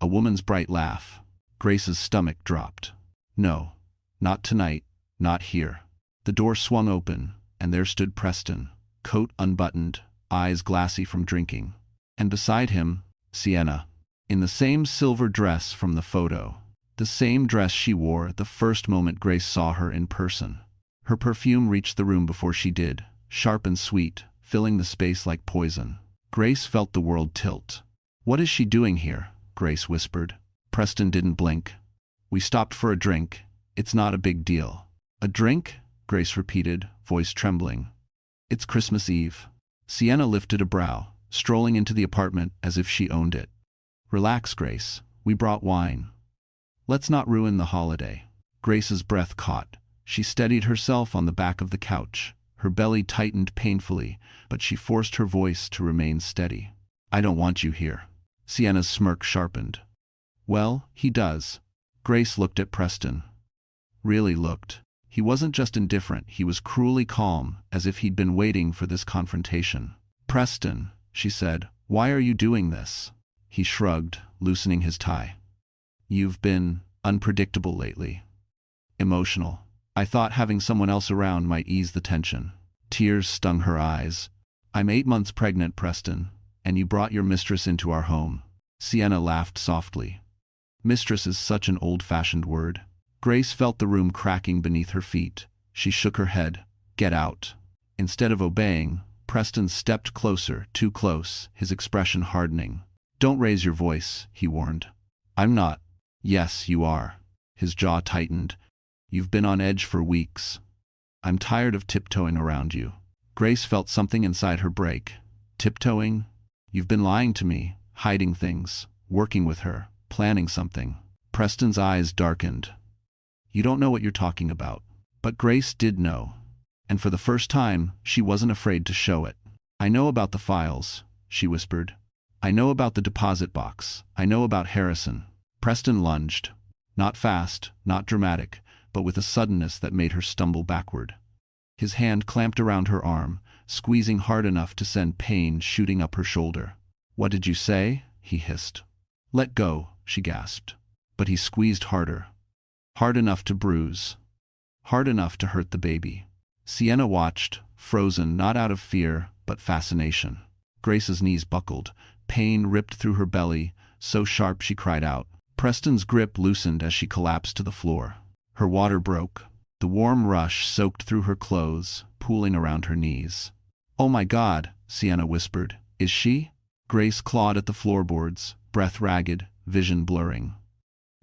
A woman's bright laugh. Grace's stomach dropped. No, not tonight, not here. The door swung open, and there stood Preston, coat unbuttoned, eyes glassy from drinking. And beside him, Sienna, in the same silver dress from the photo. The same dress she wore the first moment Grace saw her in person. Her perfume reached the room before she did, sharp and sweet, filling the space like poison. Grace felt the world tilt. "What is she doing here?" Grace whispered. Preston didn't blink. "We stopped for a drink. It's not a big deal." "A drink?" Grace repeated, voice trembling. "It's Christmas Eve." Sienna lifted a brow, strolling into the apartment as if she owned it. "Relax, Grace. We brought wine. Let's not ruin the holiday." Grace's breath caught. She steadied herself on the back of the couch. Her belly tightened painfully, but she forced her voice to remain steady. "I don't want you here." Sienna's smirk sharpened. "Well, he does." Grace looked at Preston. Really looked. He wasn't just indifferent, he was cruelly calm, as if he'd been waiting for this confrontation. "Preston," she said, "why are you doing this?" He shrugged, loosening his tie. "You've been unpredictable lately. Emotional. I thought having someone else around might ease the tension." Tears stung her eyes. "I'm 8 months pregnant, Preston, and you brought your mistress into our home." Sienna laughed softly. Mistress is such an old-fashioned word. Grace felt the room cracking beneath her feet. She shook her head. "Get out." Instead of obeying, Preston stepped closer, too close, his expression hardening. "Don't raise your voice," he warned. I'm not. Yes, you are. His jaw tightened. You've been on edge for weeks. I'm tired of tiptoeing around you. Grace felt something inside her break. Tiptoeing? You've been lying to me, hiding things, working with her, planning something. Preston's eyes darkened. You don't know what you're talking about. But Grace did know. And for the first time, she wasn't afraid to show it. I know about the files, she whispered. I know about the deposit box. I know about Harrison. Preston lunged. Not fast, not dramatic, but with a suddenness that made her stumble backward. His hand clamped around her arm, squeezing hard enough to send pain shooting up her shoulder. What did you say? He hissed. Let go, she gasped. But he squeezed harder. Hard enough to bruise. Hard enough to hurt the baby. Sienna watched, frozen not out of fear, but fascination. Grace's knees buckled. Pain ripped through her belly, so sharp she cried out. Preston's grip loosened as she collapsed to the floor. Her water broke. The warm rush soaked through her clothes, pooling around her knees. Oh my God, Sienna whispered. Is she? Grace clawed at the floorboards, breath ragged, vision blurring.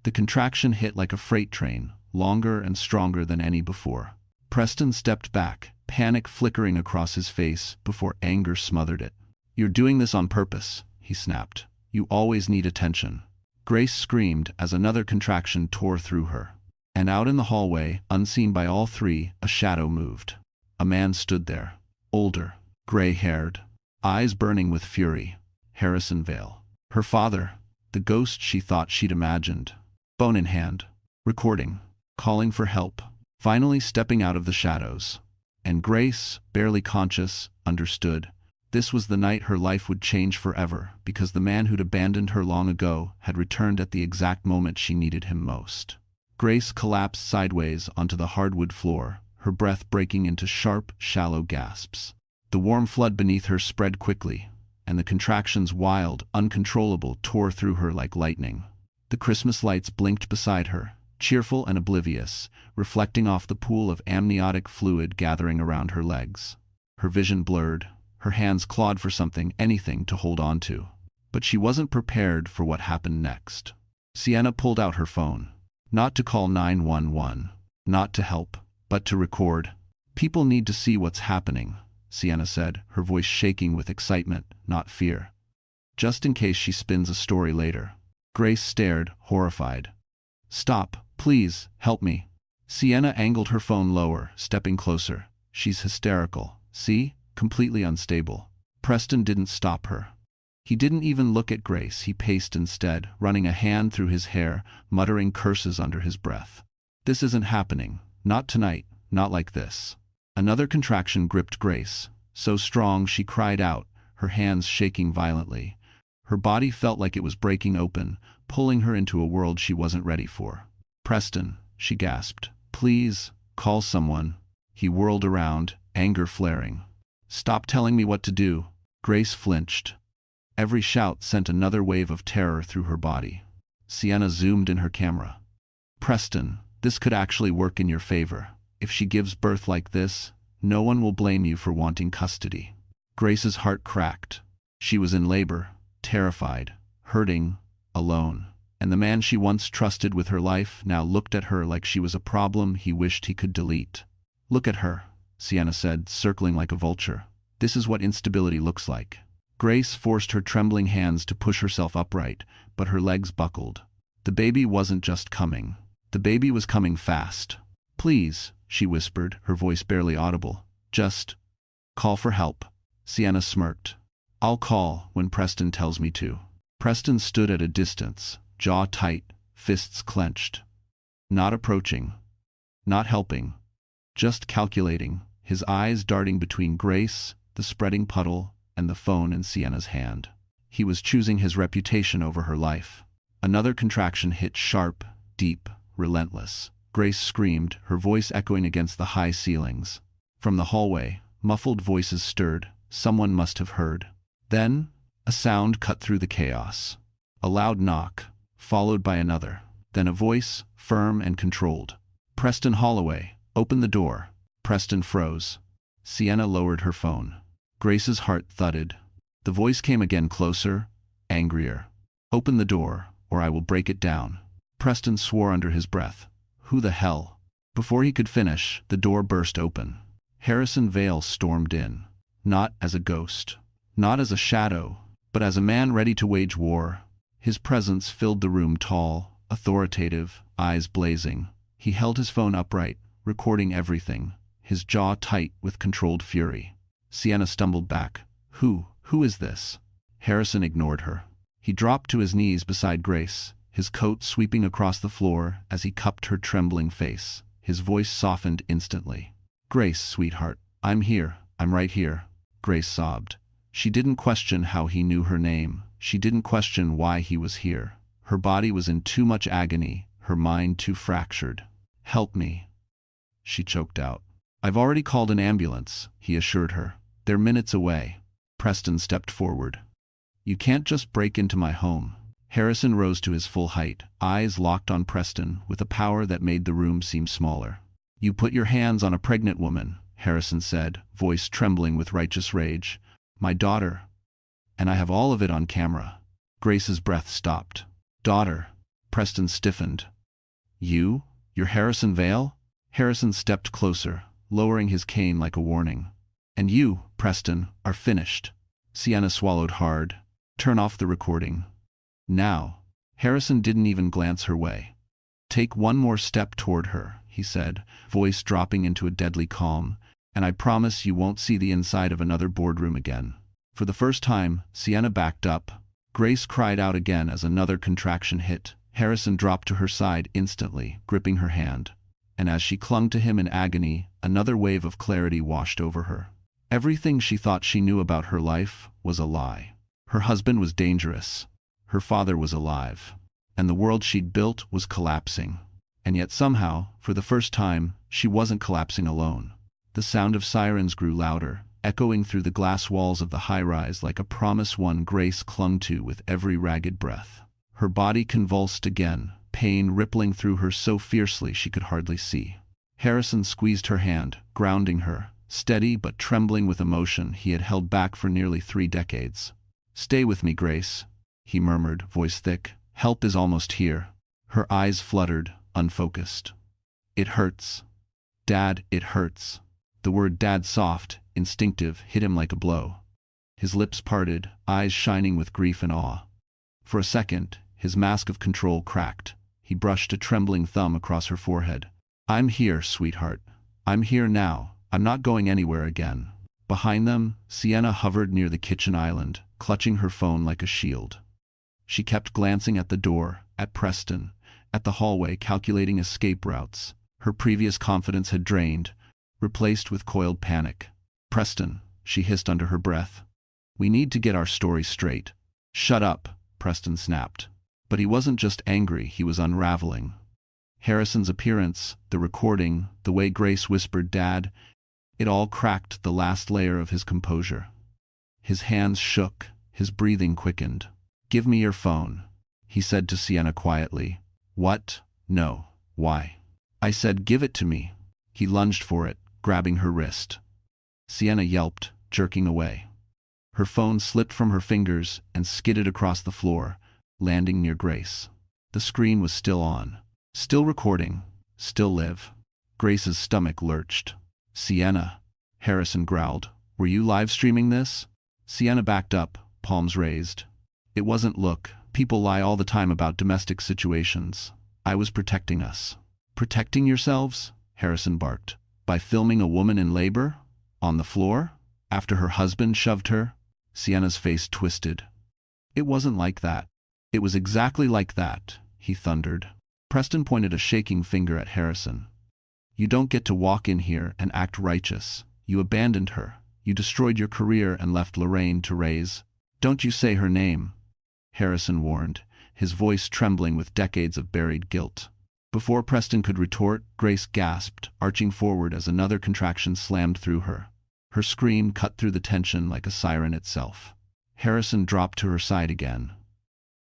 The contraction hit like a freight train, longer and stronger than any before. Preston stepped back, panic flickering across his face before anger smothered it. You're doing this on purpose, he snapped. You always need attention. Grace screamed as another contraction tore through her. And out in the hallway, unseen by all three, a shadow moved. A man stood there. Older, gray-haired, eyes burning with fury. Harrison Vale. Her father, the ghost she thought she'd imagined. Phone in hand. Recording. Calling for help. Finally stepping out of the shadows. And Grace, barely conscious, understood. This was the night her life would change forever, because the man who'd abandoned her long ago had returned at the exact moment she needed him most. Grace collapsed sideways onto the hardwood floor, her breath breaking into sharp, shallow gasps. The warm flood beneath her spread quickly, and the contractions, wild, uncontrollable, tore through her like lightning. The Christmas lights blinked beside her, cheerful and oblivious, reflecting off the pool of amniotic fluid gathering around her legs. Her vision blurred, her hands clawed for something, anything to hold on to. But she wasn't prepared for what happened next. Sienna pulled out her phone. Not to call 911, not to help, but to record. People need to see what's happening, Sienna said, her voice shaking with excitement, not fear. Just in case she spins a story later. Grace stared, horrified. Stop, please, help me. Sienna angled her phone lower, stepping closer. She's hysterical. See? Completely unstable. Preston didn't stop her. He didn't even look at Grace. He paced instead, running a hand through his hair, muttering curses under his breath. This isn't happening. Not tonight. Not like this. Another contraction gripped Grace, so strong she cried out, her hands shaking violently. Her body felt like it was breaking open, pulling her into a world she wasn't ready for. Preston, she gasped. Please, call someone. He whirled around, anger flaring. Stop telling me what to do. Grace flinched. Every shout sent another wave of terror through her body. Sienna zoomed in her camera. Preston, this could actually work in your favor. If she gives birth like this, no one will blame you for wanting custody. Grace's heart cracked. She was in labor, terrified, hurting, alone. And the man she once trusted with her life now looked at her like she was a problem he wished he could delete. Look at her, Sienna said, circling like a vulture. This is what instability looks like. Grace forced her trembling hands to push herself upright, but her legs buckled. The baby wasn't just coming. The baby was coming fast. Please, she whispered, her voice barely audible. Just call for help. Sienna smirked. I'll call when Preston tells me to. Preston stood at a distance, jaw tight, fists clenched. Not approaching. Not helping. Just calculating, his eyes darting between Grace, the spreading puddle, and the phone in Sienna's hand. He was choosing his reputation over her life. Another contraction hit sharp, deep, relentless. Grace screamed, her voice echoing against the high ceilings. From the hallway, muffled voices stirred. Someone must have heard. Then, a sound cut through the chaos. A loud knock, followed by another. Then a voice, firm and controlled. Preston Holloway, open the door. Preston froze. Sienna lowered her phone. Grace's heart thudded. The voice came again, closer, angrier. Open the door, or I will break it down." Preston swore under his breath. "Who the hell?" Before he could finish, the door burst open. Harrison Vale stormed in. Not as a ghost, not as a shadow, but as a man ready to wage war. His presence filled the room, tall, authoritative, eyes blazing. He held his phone upright, recording everything, his jaw tight with controlled fury. Sienna stumbled back. Who is this?" Harrison ignored her. He dropped to his knees beside Grace, his coat sweeping across the floor as he cupped her trembling face. His voice softened instantly. "Grace, sweetheart, I'm here, I'm right here." Grace sobbed. She didn't question how he knew her name. She didn't question why he was here. Her body was in too much agony, her mind too fractured. "Help me," she choked out. "I've already called an ambulance," he assured her. "They're minutes away." Preston stepped forward. "You can't just break into my home." Harrison rose to his full height, eyes locked on Preston with a power that made the room seem smaller. "You put your hands on a pregnant woman," Harrison said, voice trembling with righteous rage. "My daughter. And I have all of it on camera." Grace's breath stopped. "Daughter." Preston stiffened. "You're Harrison Vale?" Harrison stepped closer, lowering his cane like a warning. "And you, Preston, are finished." Sienna swallowed hard. "Turn off the recording. Now." Harrison didn't even glance her way. "Take one more step toward her," he said, voice dropping into a deadly calm, "and I promise you won't see the inside of another boardroom again." For the first time, Sienna backed up. Grace cried out again as another contraction hit. Harrison dropped to her side instantly, gripping her hand. And as she clung to him in agony, another wave of clarity washed over her. Everything she thought she knew about her life was a lie. Her husband was dangerous. Her father was alive. And the world she'd built was collapsing. And yet somehow, for the first time, she wasn't collapsing alone. The sound of sirens grew louder, echoing through the glass walls of the high-rise like a promise one Grace clung to with every ragged breath. Her body convulsed again, pain rippling through her so fiercely she could hardly see. Harrison squeezed her hand, grounding her, steady but trembling with emotion he had held back for nearly 3 decades. "Stay with me, Grace," he murmured, voice thick. "Help is almost here." Her eyes fluttered, unfocused. "It hurts. Dad, it hurts." The word "dad," soft, instinctive, hit him like a blow. His lips parted, eyes shining with grief and awe. For a second, his mask of control cracked. He brushed a trembling thumb across her forehead. "I'm here, sweetheart. I'm here now. I'm not going anywhere again." Behind them, Sienna hovered near the kitchen island, clutching her phone like a shield. She kept glancing at the door, at Preston, at the hallway, calculating escape routes. Her previous confidence had drained, replaced with coiled panic. "Preston," she hissed under her breath. "We need to get our story straight." "Shut up," Preston snapped. But he wasn't just angry, he was unraveling. Harrison's appearance, the recording, the way Grace whispered "Dad," it all cracked the last layer of his composure. His hands shook, his breathing quickened. "Give me your phone," he said to Sienna quietly. "What? No. Why?" "I said give it to me." He lunged for it, grabbing her wrist. Sienna yelped, jerking away. Her phone slipped from her fingers and skidded across the floor, landing near Grace. The screen was still on. Still recording. Still live. Grace's stomach lurched. "Sienna," Harrison growled. "Were you live streaming this?" Sienna backed up, palms raised. "It wasn't. Look, people lie all the time about domestic situations. I was protecting us." "Protecting yourselves?" Harrison barked. "By filming a woman in labor? On the floor? After her husband shoved her?" Sienna's face twisted. "It wasn't like that." "It was exactly like that," he thundered. Preston pointed a shaking finger at Harrison. "You don't get to walk in here and act righteous. You abandoned her. You destroyed your career and left Lorraine to raise." "Don't you say her name," Harrison warned, his voice trembling with decades of buried guilt. Before Preston could retort, Grace gasped, arching forward as another contraction slammed through her. Her scream cut through the tension like a siren itself. Harrison dropped to her side again.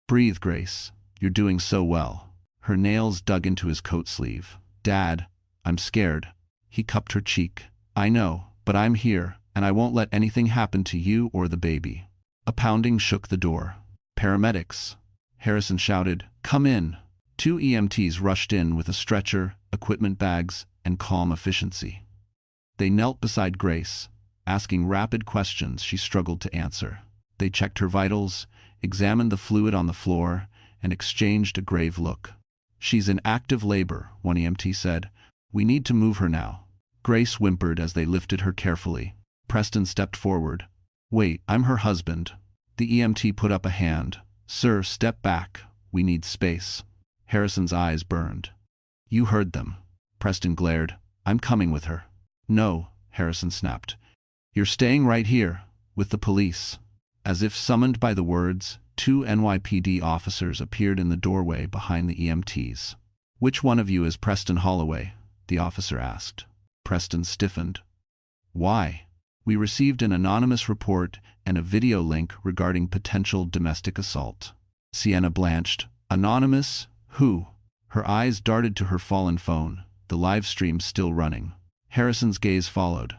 "Breathe, Grace. You're doing so well." Her nails dug into his coat sleeve. "Dad, I'm scared." He cupped her cheek. "I know, but I'm here, and I won't let anything happen to you or the baby." A pounding shook the door. "Paramedics!" Harrison shouted, Come in. 2 EMTs rushed in with a stretcher, equipment bags, and calm efficiency. They knelt beside Grace, asking rapid questions she struggled to answer. They checked her vitals, examined the fluid on the floor, and exchanged a grave look. She's in active labor, one EMT said. We need to move her now. Grace whimpered as they lifted her carefully. Preston stepped forward. Wait, I'm her husband. The EMT put up a hand. Sir, step back. We need space. Harrison's eyes burned. You heard them. Preston glared. I'm coming with her. No, Harrison snapped. You're staying right here, with the police. As if summoned by the words, 2 NYPD officers appeared in the doorway behind the EMTs. Which one of you is Preston Holloway? The officer asked. Preston stiffened. Why? We received an anonymous report and a video link regarding potential domestic assault. Sienna blanched. Anonymous? Who? Her eyes darted to her fallen phone, the live stream still running. Harrison's gaze followed.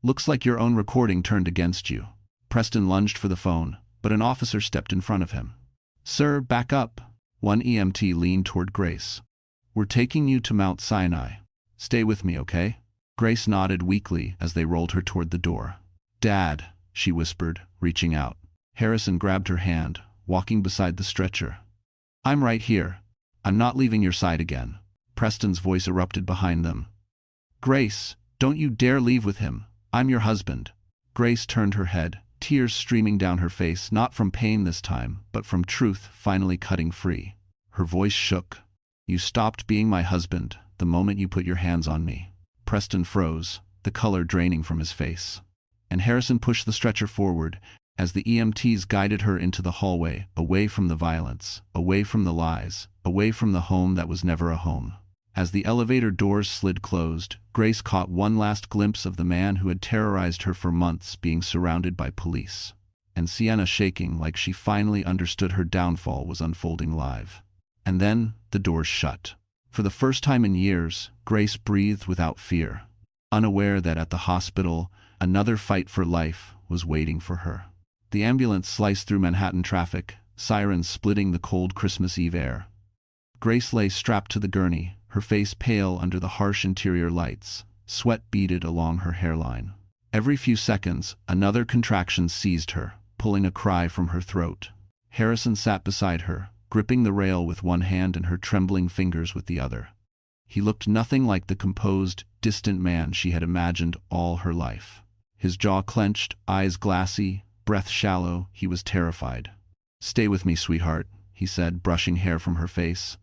Looks like your own recording turned against you. Preston lunged for the phone, but an officer stepped in front of him. Sir, back up. One EMT leaned toward Grace. We're taking you to Mount Sinai. Stay with me, okay? Grace nodded weakly as they rolled her toward the door. Dad, she whispered, reaching out. Harrison grabbed her hand, walking beside the stretcher. I'm right here. I'm not leaving your side again. Preston's voice erupted behind them. Grace, don't you dare leave with him. I'm your husband. Grace turned her head, tears streaming down her face, not from pain this time, but from truth finally cutting free. Her voice shook. You stopped being my husband the moment you put your hands on me. Preston froze, the color draining from his face. And Harrison pushed the stretcher forward as the EMTs guided her into the hallway, away from the violence, away from the lies, away from the home that was never a home. As the elevator doors slid closed, Grace caught one last glimpse of the man who had terrorized her for months, being surrounded by police. And Sienna shaking like she finally understood her downfall was unfolding live. And then the doors shut. For the first time in years, Grace breathed without fear, unaware that at the hospital, another fight for life was waiting for her. The ambulance sliced through Manhattan traffic, sirens splitting the cold Christmas Eve air. Grace lay strapped to the gurney, her face pale under the harsh interior lights, sweat beaded along her hairline. Every few seconds, another contraction seized her, pulling a cry from her throat. Harrison sat beside her, gripping the rail with one hand and her trembling fingers with the other. He looked nothing like the composed, distant man she had imagined all her life. His jaw clenched, eyes glassy, breath shallow. He was terrified. Stay with me, sweetheart, he said, brushing hair from her face.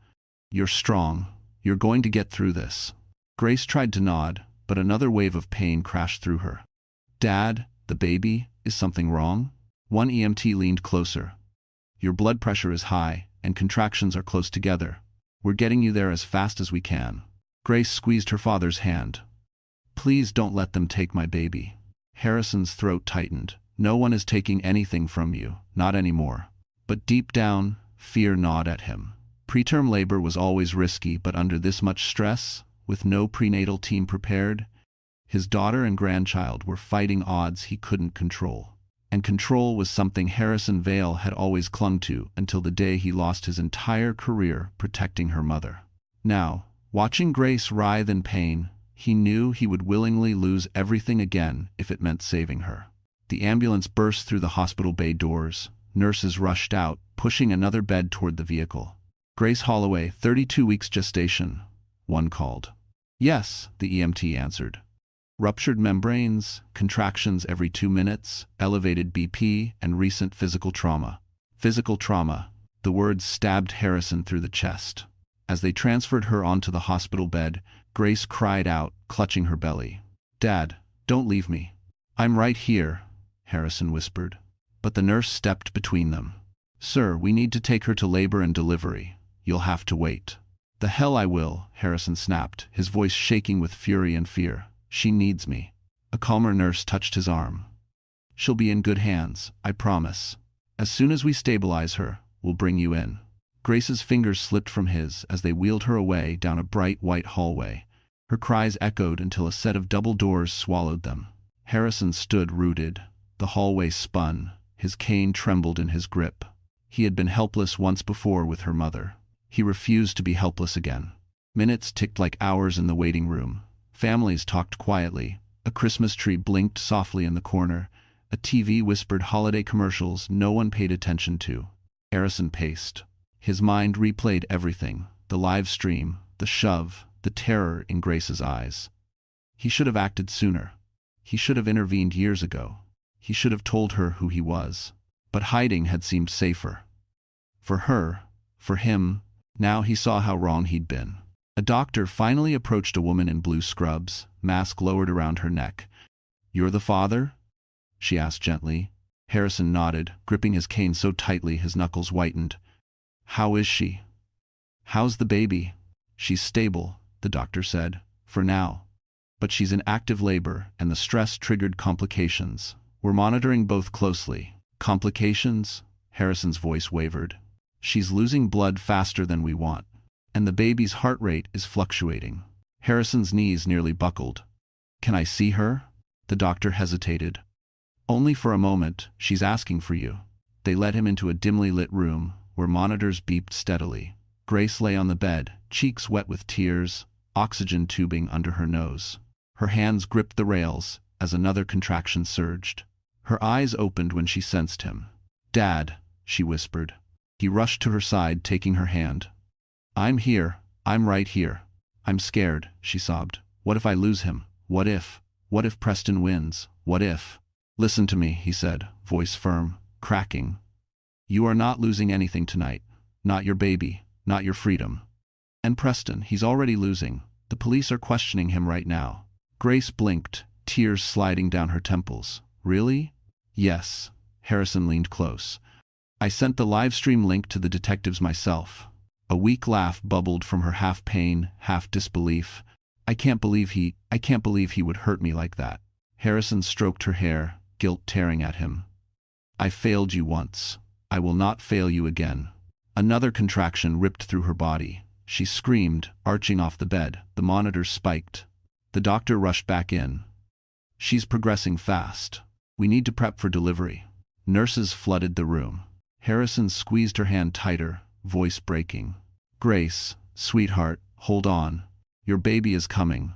You're strong. You're going to get through this. Grace tried to nod, but another wave of pain crashed through her. Dad, the baby, is something wrong? One EMT leaned closer. Your blood pressure is high, and contractions are close together. We're getting you there as fast as we can. Grace squeezed her father's hand. Please don't let them take my baby. Harrison's throat tightened. No one is taking anything from you, not anymore. But deep down, fear gnawed at him. Preterm labor was always risky, but under this much stress, with no prenatal team prepared, his daughter and grandchild were fighting odds he couldn't control. And control was something Harrison Vale had always clung to until the day he lost his entire career protecting her mother. Now, watching Grace writhe in pain, he knew he would willingly lose everything again if it meant saving her. The ambulance burst through the hospital bay doors. Nurses rushed out, pushing another bed toward the vehicle. Grace Holloway, 32 weeks gestation, one called. Yes, the EMT answered. Ruptured membranes, contractions every 2 minutes, elevated BP, and recent physical trauma. Physical trauma. The words stabbed Harrison through the chest. As they transferred her onto the hospital bed, Grace cried out, clutching her belly. Dad, don't leave me. I'm right here, Harrison whispered. But the nurse stepped between them. Sir, we need to take her to labor and delivery. You'll have to wait. The hell I will, Harrison snapped, his voice shaking with fury and fear. She needs me. A calmer nurse touched his arm. She'll be in good hands, I promise. As soon as we stabilize her, we'll bring you in. Grace's fingers slipped from his as they wheeled her away down a bright white hallway. Her cries echoed until a set of double doors swallowed them. Harrison stood rooted. The hallway spun. His cane trembled in his grip. He had been helpless once before with her mother. He refused to be helpless again. Minutes ticked like hours in the waiting room. Families talked quietly. A Christmas tree blinked softly in the corner. A TV whispered holiday commercials no one paid attention to. Harrison paced. His mind replayed everything: the live stream, the shove, the terror in Grace's eyes. He should have acted sooner. He should have intervened years ago. He should have told her who he was. But hiding had seemed safer. For her, for him, now he saw how wrong he'd been. A doctor finally approached a woman in blue scrubs, mask lowered around her neck. "You're the father?" she asked gently. Harrison nodded, gripping his cane so tightly his knuckles whitened. "How is she?" "How's the baby?" "She's stable," the doctor said, "for now. But she's in active labor, and the stress triggered complications. We're monitoring both closely." "Complications?" Harrison's voice wavered. "She's losing blood faster than we want, and the baby's heart rate is fluctuating." Harrison's knees nearly buckled. "Can I see her?" The doctor hesitated. "Only for a moment. She's asking for you." They led him into a dimly lit room, where monitors beeped steadily. Grace lay on the bed, cheeks wet with tears, oxygen tubing under her nose. Her hands gripped the rails as another contraction surged. Her eyes opened when she sensed him. "Dad," she whispered. He rushed to her side, taking her hand. "I'm here. I'm right here." "I'm scared," she sobbed. "What if I lose him? What if Preston wins? What if?" "Listen to me," he said, voice firm, cracking. "You are not losing anything tonight. Not your baby, not your freedom. And Preston, he's already losing. The police are questioning him right now." Grace blinked, tears sliding down her temples. "Really?" "Yes." Harrison leaned close. "I sent the live stream link to the detectives myself." A weak laugh bubbled from her, half pain, half disbelief. I can't believe he would hurt me like that." Harrison stroked her hair, guilt tearing at him. "I failed you once. I will not fail you again." Another contraction ripped through her body. She screamed, arching off the bed. The monitors spiked. The doctor rushed back in. "She's progressing fast. We need to prep for delivery." Nurses flooded the room. Harrison squeezed her hand tighter, voice breaking. "Grace, sweetheart, hold on. Your baby is coming.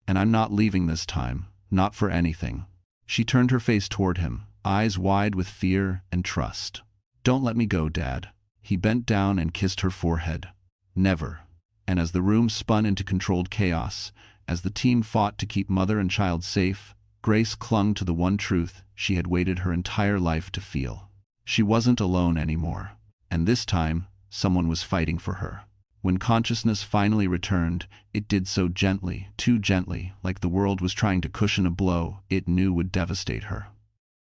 And I'm not leaving this time, not for anything." She turned her face toward him, eyes wide with fear and trust. "Don't let me go, Dad." He bent down and kissed her forehead. "Never." And as the room spun into controlled chaos, as the team fought to keep mother and child safe, Grace clung to the one truth she had waited her entire life to feel. She wasn't alone anymore. And this time, someone was fighting for her. When consciousness finally returned, it did so gently, too gently, like the world was trying to cushion a blow it knew would devastate her.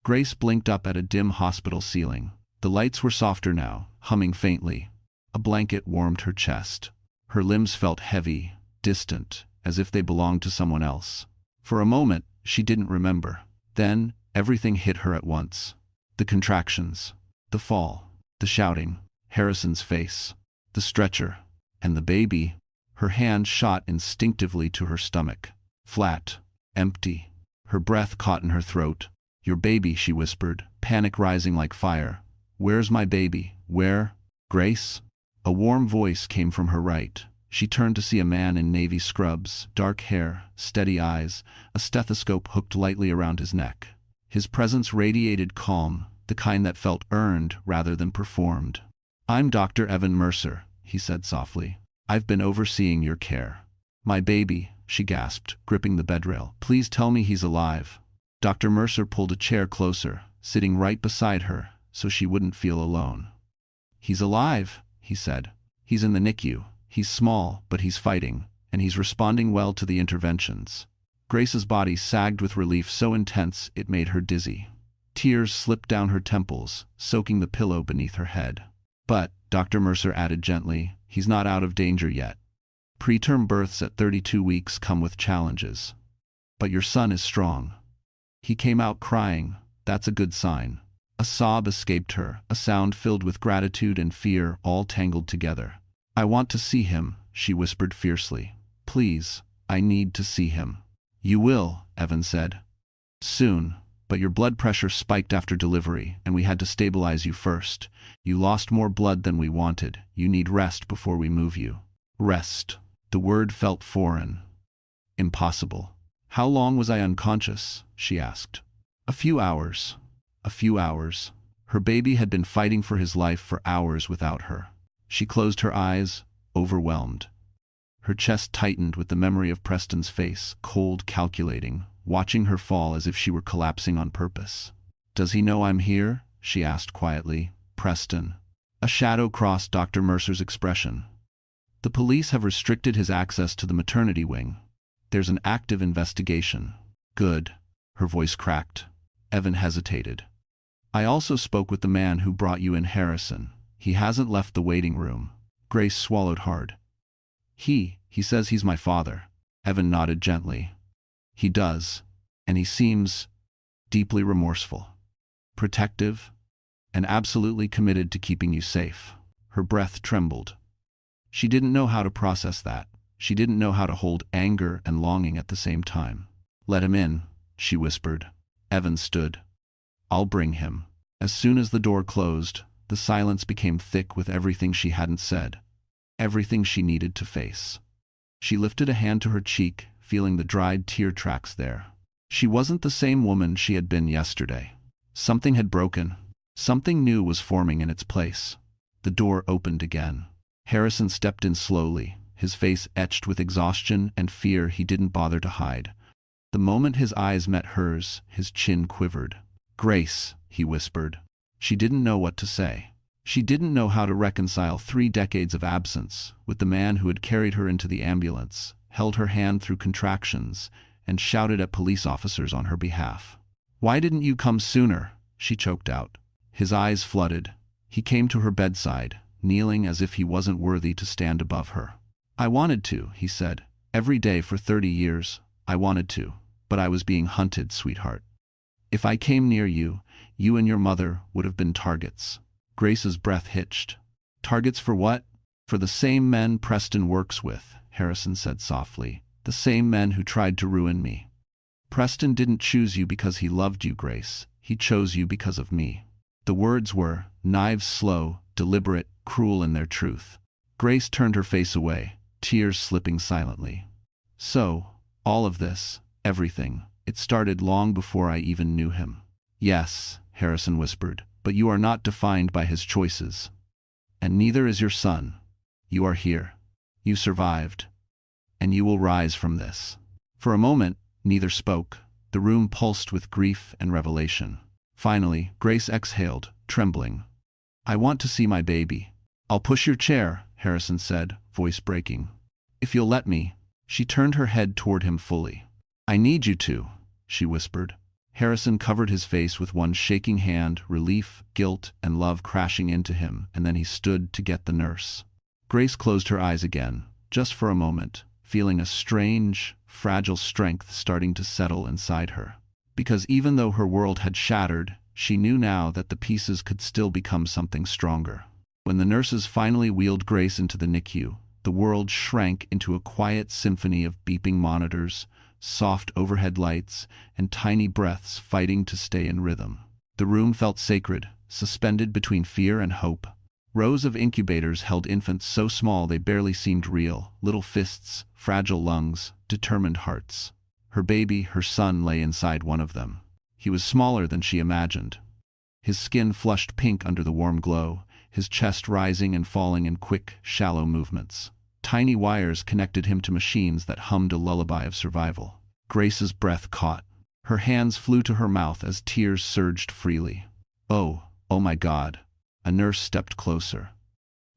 Grace blinked up at a dim hospital ceiling. The lights were softer now, humming faintly. A blanket warmed her chest. Her limbs felt heavy, distant, as if they belonged to someone else. For a moment, she didn't remember. Then, everything hit her at once. The contractions, the fall, the shouting, Harrison's face, the stretcher, and the baby. Her hand shot instinctively to her stomach. Flat, empty. Her breath caught in her throat. "Your baby," she whispered, panic rising like fire. "Where's my baby? Where?" "Grace?" A warm voice came from her right. She turned to see a man in navy scrubs, dark hair, steady eyes, a stethoscope hooked lightly around his neck. His presence radiated calm, the kind that felt earned rather than performed. "I'm Dr. Evan Mercer," he said softly. "I've been overseeing your care." "My baby," she gasped, gripping the bedrail. "Please tell me he's alive." Dr. Mercer pulled a chair closer, sitting right beside her, so she wouldn't feel alone. "He's alive," he said. "He's in the NICU. He's small, but he's fighting, and he's responding well to the interventions." Grace's body sagged with relief so intense it made her dizzy. Tears slipped down her temples, soaking the pillow beneath her head. "But," Dr. Mercer added gently, "he's not out of danger yet. Preterm births at 32 weeks come with challenges. But your son is strong." He came out crying. "That's a good sign." A sob escaped her, a sound filled with gratitude and fear all tangled together. "I want to see him," she whispered fiercely. "Please, I need to see him." "You will," Evan said. "Soon. But your blood pressure spiked after delivery, and we had to stabilize you first. You lost more blood than we wanted. You need rest before we move you." Rest. The word felt foreign. Impossible. "How long was I unconscious?" she asked. "A few hours." A few hours. Her baby had been fighting for his life for hours without her. She closed her eyes, overwhelmed. Her chest tightened with the memory of Preston's face, cold, calculating, watching her fall as if she were collapsing on purpose. "Does he know I'm here?" she asked quietly. "Preston." A shadow crossed Dr. Mercer's expression. "The police have restricted his access to the maternity wing. There's an active investigation." "Good." Her voice cracked. Evan hesitated. "I also spoke with the man who brought you in, Harrison. He hasn't left the waiting room." Grace swallowed hard. He says he's my father." Evan nodded gently. "He does, and he seems deeply remorseful, protective, and absolutely committed to keeping you safe." Her breath trembled. She didn't know how to process that. She didn't know how to hold anger and longing at the same time. "Let him in," she whispered. Evan stood. "I'll bring him." As soon as the door closed, the silence became thick with everything she hadn't said, everything she needed to face. She lifted a hand to her cheek, feeling the dried tear tracks there. She wasn't the same woman she had been yesterday. Something had broken. Something new was forming in its place. The door opened again. Harrison stepped in slowly, his face etched with exhaustion and fear he didn't bother to hide. The moment his eyes met hers, his chin quivered. "Grace," he whispered. She didn't know what to say. She didn't know how to reconcile 3 decades of absence with the man who had carried her into the ambulance, held her hand through contractions, and shouted at police officers on her behalf. "Why didn't you come sooner?" she choked out. His eyes flooded. He came to her bedside, kneeling as if he wasn't worthy to stand above her. "I wanted to," he said. "Every day for 30 years, I wanted to. But I was being hunted, sweetheart. If I came near you, you and your mother would have been targets." Grace's breath hitched. "Targets for what?" "For the same men Preston works with," Harrison said softly. "The same men who tried to ruin me. Preston didn't choose you because he loved you, Grace. He chose you because of me." The words were, knives slow, deliberate, cruel in their truth. Grace turned her face away, tears slipping silently. "So, all of this, everything, it started long before I even knew him." "Yes," Harrison whispered, "but you are not defined by his choices. And neither is your son. You are here. You survived. And you will rise from this." For a moment, neither spoke. The room pulsed with grief and revelation. Finally, Grace exhaled, trembling. "I want to see my baby." "I'll push your chair," Harrison said, voice breaking. "If you'll let me." She turned her head toward him fully. "I need you to," she whispered. Harrison covered his face with one shaking hand, relief, guilt, and love crashing into him, and then he stood to get the nurse. Grace closed her eyes again, just for a moment, feeling a strange, fragile strength starting to settle inside her. Because even though her world had shattered, she knew now that the pieces could still become something stronger. When the nurses finally wheeled Grace into the NICU, the world shrank into a quiet symphony of beeping monitors, soft overhead lights, and tiny breaths fighting to stay in rhythm. The room felt sacred, suspended between fear and hope. Rows of incubators held infants so small they barely seemed real, little fists, fragile lungs, determined hearts. Her baby, her son, lay inside one of them. He was smaller than she imagined. His skin flushed pink under the warm glow, his chest rising and falling in quick, shallow movements. Tiny wires connected him to machines that hummed a lullaby of survival. Grace's breath caught. Her hands flew to her mouth as tears surged freely. Oh my God." A nurse stepped closer.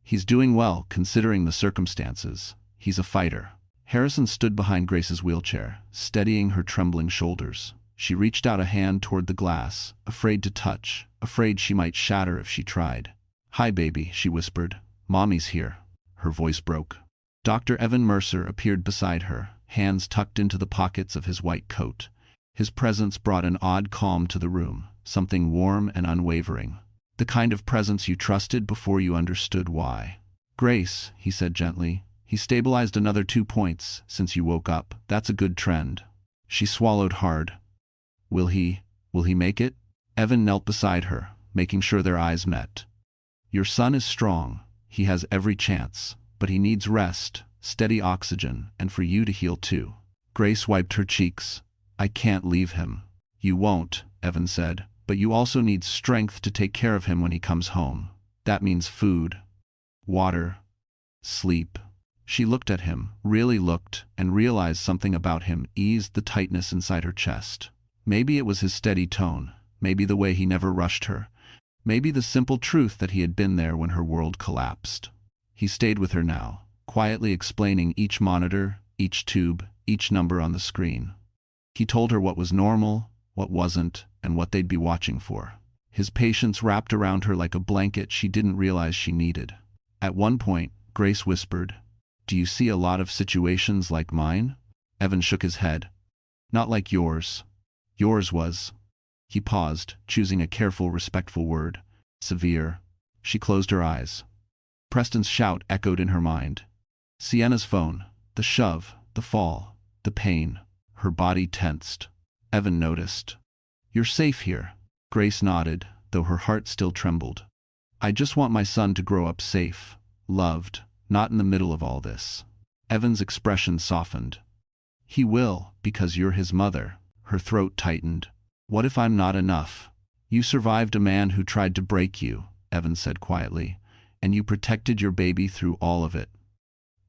"He's doing well, considering the circumstances. He's a fighter." Harrison stood behind Grace's wheelchair, steadying her trembling shoulders. She reached out a hand toward the glass, afraid to touch, afraid she might shatter if she tried. "Hi, baby," she whispered. "Mommy's here." Her voice broke. Dr. Evan Mercer appeared beside her, hands tucked into the pockets of his white coat. His presence brought an odd calm to the room, something warm and unwavering. The kind of presence you trusted before you understood why. "Grace," he said gently, "he stabilized another 2 points since you woke up. That's a good trend." She swallowed hard. "Will he?" Will he make it? Evan knelt beside her, making sure their eyes met. Your son is strong. He has every chance. But he needs rest, steady oxygen, and for you to heal too. Grace wiped her cheeks. I can't leave him. You won't, Evan said, but you also need strength to take care of him when he comes home. That means food, water, sleep. She looked at him, really looked, and realized something about him eased the tightness inside her chest. Maybe it was his steady tone, maybe the way he never rushed her, maybe the simple truth that he had been there when her world collapsed. He stayed with her now, quietly explaining each monitor, each tube, each number on the screen. He told her what was normal, what wasn't, and what they'd be watching for. His patience wrapped around her like a blanket she didn't realize she needed. At one point, Grace whispered, "Do you see a lot of situations like mine?" Evan shook his head. "Not like yours. Yours was—" He paused, choosing a careful, respectful word. "Severe." She closed her eyes. Preston's shout echoed in her mind. Sienna's phone, the shove, the fall, the pain. Her body tensed. Evan noticed. "You're safe here." Grace nodded, though her heart still trembled. "I just want my son to grow up safe, loved, not in the middle of all this." Evan's expression softened. "He will, because you're his mother." Her throat tightened. "What if I'm not enough?" "You survived a man who tried to break you," Evan said quietly, "and you protected your baby through all of it.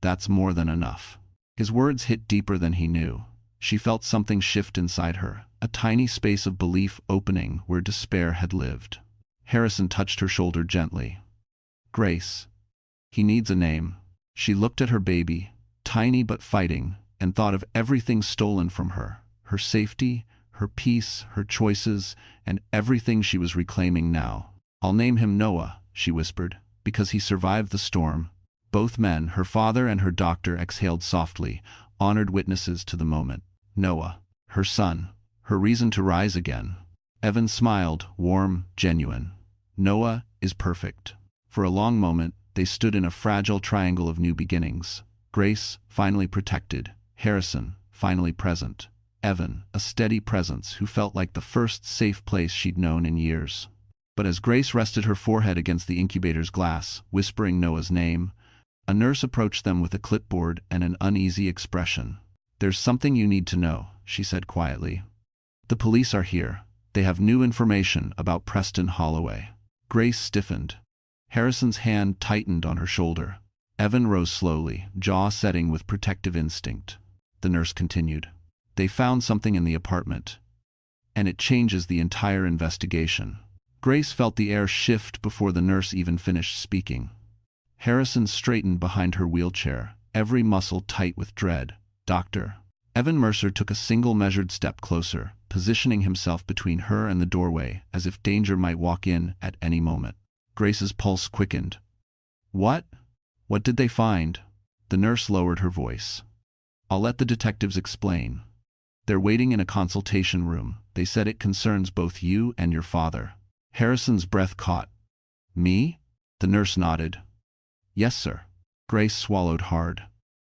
That's more than enough." His words hit deeper than he knew. She felt something shift inside her, a tiny space of belief opening where despair had lived. Harrison touched her shoulder gently. "Grace. He needs a name." She looked at her baby, tiny but fighting, and thought of everything stolen from her, her safety, her peace, her choices, and everything she was reclaiming now. "I'll name him Noah," she whispered, "because he survived the storm." Both men, her father and her doctor, exhaled softly, honored witnesses to the moment. Noah, her son, her reason to rise again. Evan smiled, warm, genuine. Noah is perfect. For a long moment, they stood in a fragile triangle of new beginnings. Grace, finally protected. Harrison, finally present. Evan, a steady presence who felt like the first safe place she'd known in years. But as Grace rested her forehead against the incubator's glass, whispering Noah's name, a nurse approached them with a clipboard and an uneasy expression. "There's something you need to know," she said quietly. "The police are here. They have new information about Preston Holloway." Grace stiffened. Harrison's hand tightened on her shoulder. Evan rose slowly, jaw setting with protective instinct. The nurse continued. "They found something in the apartment, and it changes the entire investigation." Grace felt the air shift before the nurse even finished speaking. Harrison straightened behind her wheelchair, every muscle tight with dread. "Doctor." Evan Mercer took a single measured step closer, positioning himself between her and the doorway, as if danger might walk in at any moment. Grace's pulse quickened. "What? What did they find?" The nurse lowered her voice. "I'll let the detectives explain. They're waiting in a consultation room. They said it concerns both you and your father." Harrison's breath caught. "Me?" The nurse nodded. "Yes, sir." Grace swallowed hard.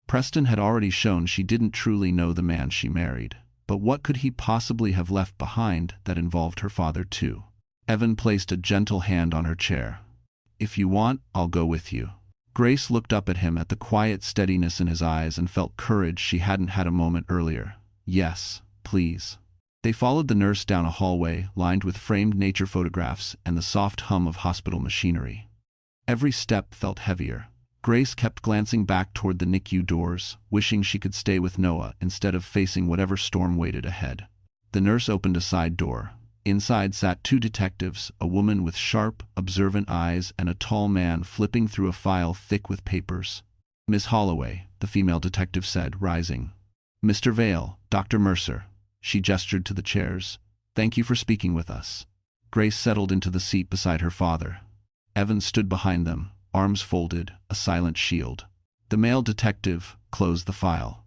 Preston had already shown she didn't truly know the man she married. But what could he possibly have left behind that involved her father too? Evan placed a gentle hand on her chair. "If you want, I'll go with you." Grace looked up at him at the quiet steadiness in his eyes and felt courage she hadn't had a moment earlier. "Yes, please." They followed the nurse down a hallway lined with framed nature photographs and the soft hum of hospital machinery. Every step felt heavier. Grace kept glancing back toward the NICU doors, wishing she could stay with Noah instead of facing whatever storm waited ahead. The nurse opened a side door. Inside sat two detectives, a woman with sharp, observant eyes and a tall man flipping through a file thick with papers. "Miss Holloway," the female detective said, rising. "Mr. Vale, Dr. Mercer." She gestured to the chairs. "Thank you for speaking with us." Grace settled into the seat beside her father. Evan stood behind them, arms folded, a silent shield. The male detective closed the file.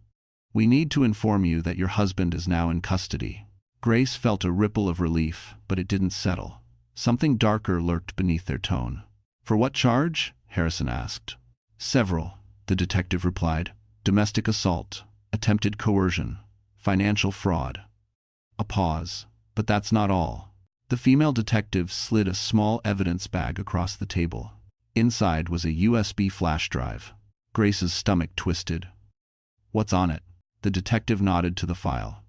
"We need to inform you that your husband is now in custody." Grace felt a ripple of relief, but it didn't settle. Something darker lurked beneath their tone. "For what charge?" Harrison asked. "Several," the detective replied. "Domestic assault, attempted coercion, financial fraud." A pause. But that's not all. The female detective slid a small evidence bag across the table. Inside was a USB flash drive. Grace's stomach twisted. What's on it? The detective nodded to the file.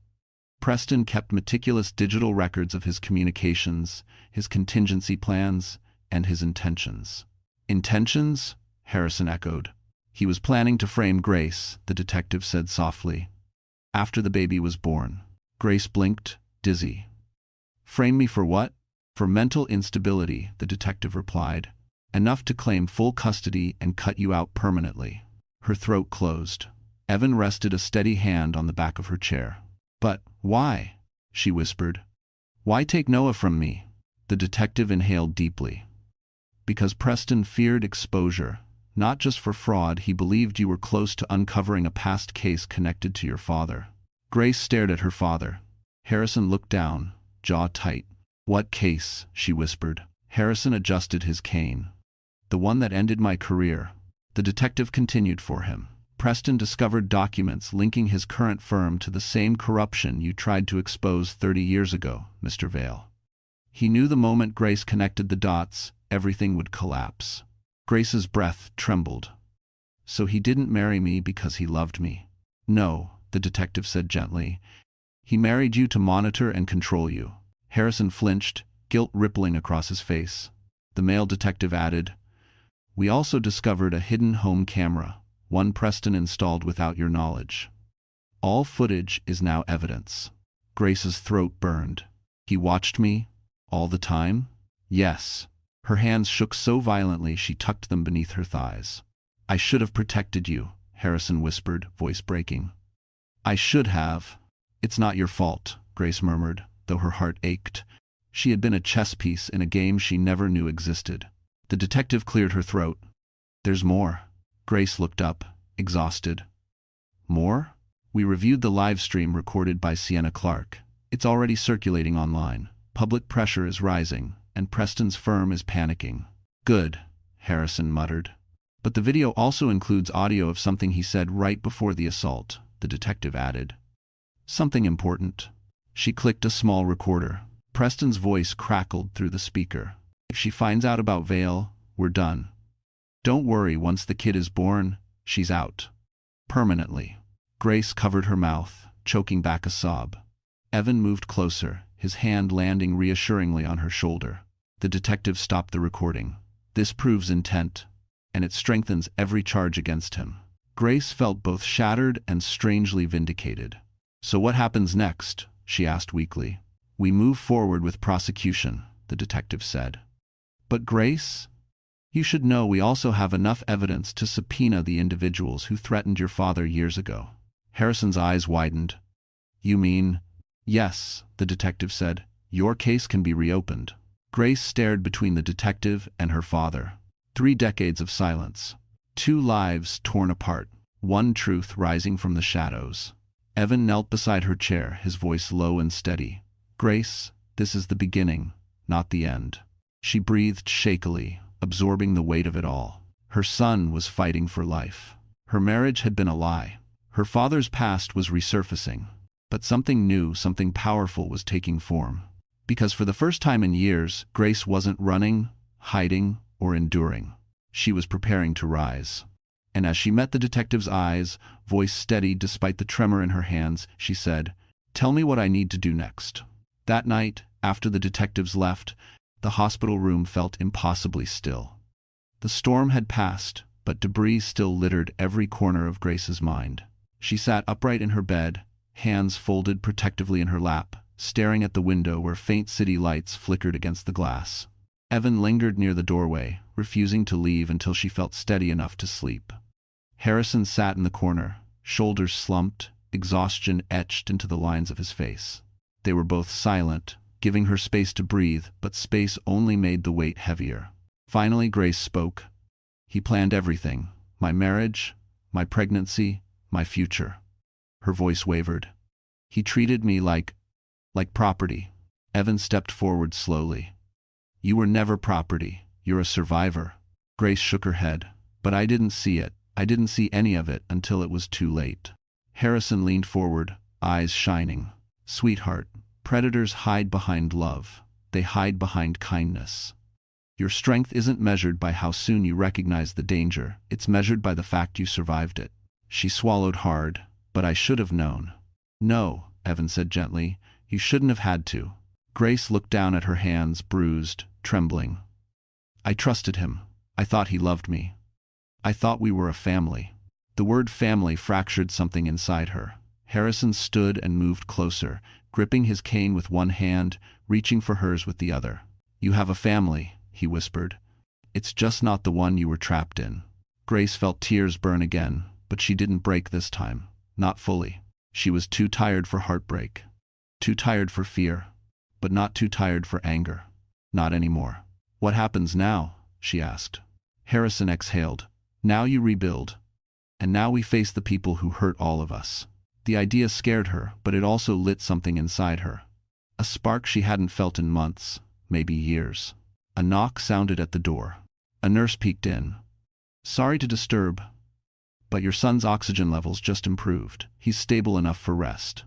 Preston kept meticulous digital records of his communications, his contingency plans, and his intentions. Intentions? Harrison echoed. He was planning to frame Grace, the detective said softly. After the baby was born. Grace blinked, dizzy. Frame me for what? For mental instability, the detective replied. Enough to claim full custody and cut you out permanently. Her throat closed. Evan rested a steady hand on the back of her chair. But why? She whispered. Why take Noah from me? The detective inhaled deeply. Because Preston feared exposure. Not just for fraud, he believed you were close to uncovering a past case connected to your father. Grace stared at her father. Harrison looked down, jaw tight. What case? She whispered. Harrison adjusted his cane. The one that ended my career. The detective continued for him. Preston discovered documents linking his current firm to the same corruption you tried to expose 30 years ago, Mr. Vale. He knew the moment Grace connected the dots, everything would collapse. Grace's breath trembled. So he didn't marry me because he loved me. No, the detective said gently. He married you to monitor and control you. Harrison flinched, guilt rippling across his face. The male detective added, We also discovered a hidden home camera, one Preston installed without your knowledge. All footage is now evidence. Grace's throat burned. He watched me? All the time? Yes. Her hands shook so violently she tucked them beneath her thighs. I should have protected you, Harrison whispered, voice breaking. I should have. It's not your fault, Grace murmured, though her heart ached. She had been a chess piece in a game she never knew existed. The detective cleared her throat. There's more. Grace looked up, exhausted. More? We reviewed the live stream recorded by Sienna Clark. It's already circulating online. Public pressure is rising, and Preston's firm is panicking. Good, Harrison muttered. But the video also includes audio of something he said right before the assault, the detective added. Something important. She clicked a small recorder. Preston's voice crackled through the speaker. If she finds out about Vale, we're done. Don't worry, once the kid is born, she's out. Permanently. Grace covered her mouth, choking back a sob. Evan moved closer, his hand landing reassuringly on her shoulder. The detective stopped the recording. This proves intent, and it strengthens every charge against him. Grace felt both shattered and strangely vindicated. So what happens next? She asked weakly. We move forward with prosecution, the detective said. But Grace? You should know we also have enough evidence to subpoena the individuals who threatened your father years ago. Harrison's eyes widened. You mean? Yes, the detective said. Your case can be reopened. Grace stared between the detective and her father. 3 decades of silence. 2 lives torn apart. One truth rising from the shadows. Evan knelt beside her chair, his voice low and steady. Grace, this is the beginning, not the end. She breathed shakily, absorbing the weight of it all. Her son was fighting for life. Her marriage had been a lie. Her father's past was resurfacing. But something new, something powerful was taking form. Because for the first time in years, Grace wasn't running, hiding, or enduring. She was preparing to rise. And as she met the detective's eyes, voice steady despite the tremor in her hands, she said, Tell me what I need to do next. That night, after the detectives left, the hospital room felt impossibly still. The storm had passed, but debris still littered every corner of Grace's mind. She sat upright in her bed, hands folded protectively in her lap, staring at the window where faint city lights flickered against the glass. Evan lingered near the doorway, refusing to leave until she felt steady enough to sleep. Harrison sat in the corner, shoulders slumped, exhaustion etched into the lines of his face. They were both silent, giving her space to breathe, but space only made the weight heavier. Finally, Grace spoke. He planned everything. My marriage, my pregnancy, my future. Her voice wavered. He treated me like property. Evan stepped forward slowly. You were never property. You're a survivor. Grace shook her head. But I didn't see it. I didn't see any of it until it was too late. Harrison leaned forward, eyes shining. Sweetheart, Predators hide behind love. They hide behind kindness. Your strength isn't measured by how soon you recognize the danger, it's measured by the fact you survived it. She swallowed hard. But I should have known. No, Evan said gently, you shouldn't have had to. Grace looked down at her hands, bruised, trembling. I trusted him. I thought he loved me. I thought we were a family. The word family fractured something inside her. Harrison stood and moved closer, gripping his cane with one hand, reaching for hers with the other. You have a family, he whispered. It's just not the one you were trapped in. Grace felt tears burn again, but she didn't break this time. Not fully. She was too tired for heartbreak. Too tired for fear. But not too tired for anger. Not anymore. What happens now? She asked. Harrison exhaled. Now you rebuild. And now we face the people who hurt all of us. The idea scared her, but it also lit something inside her. A spark she hadn't felt in months, maybe years. A knock sounded at the door. A nurse peeked in. Sorry to disturb, but your son's oxygen levels just improved. He's stable enough for rest.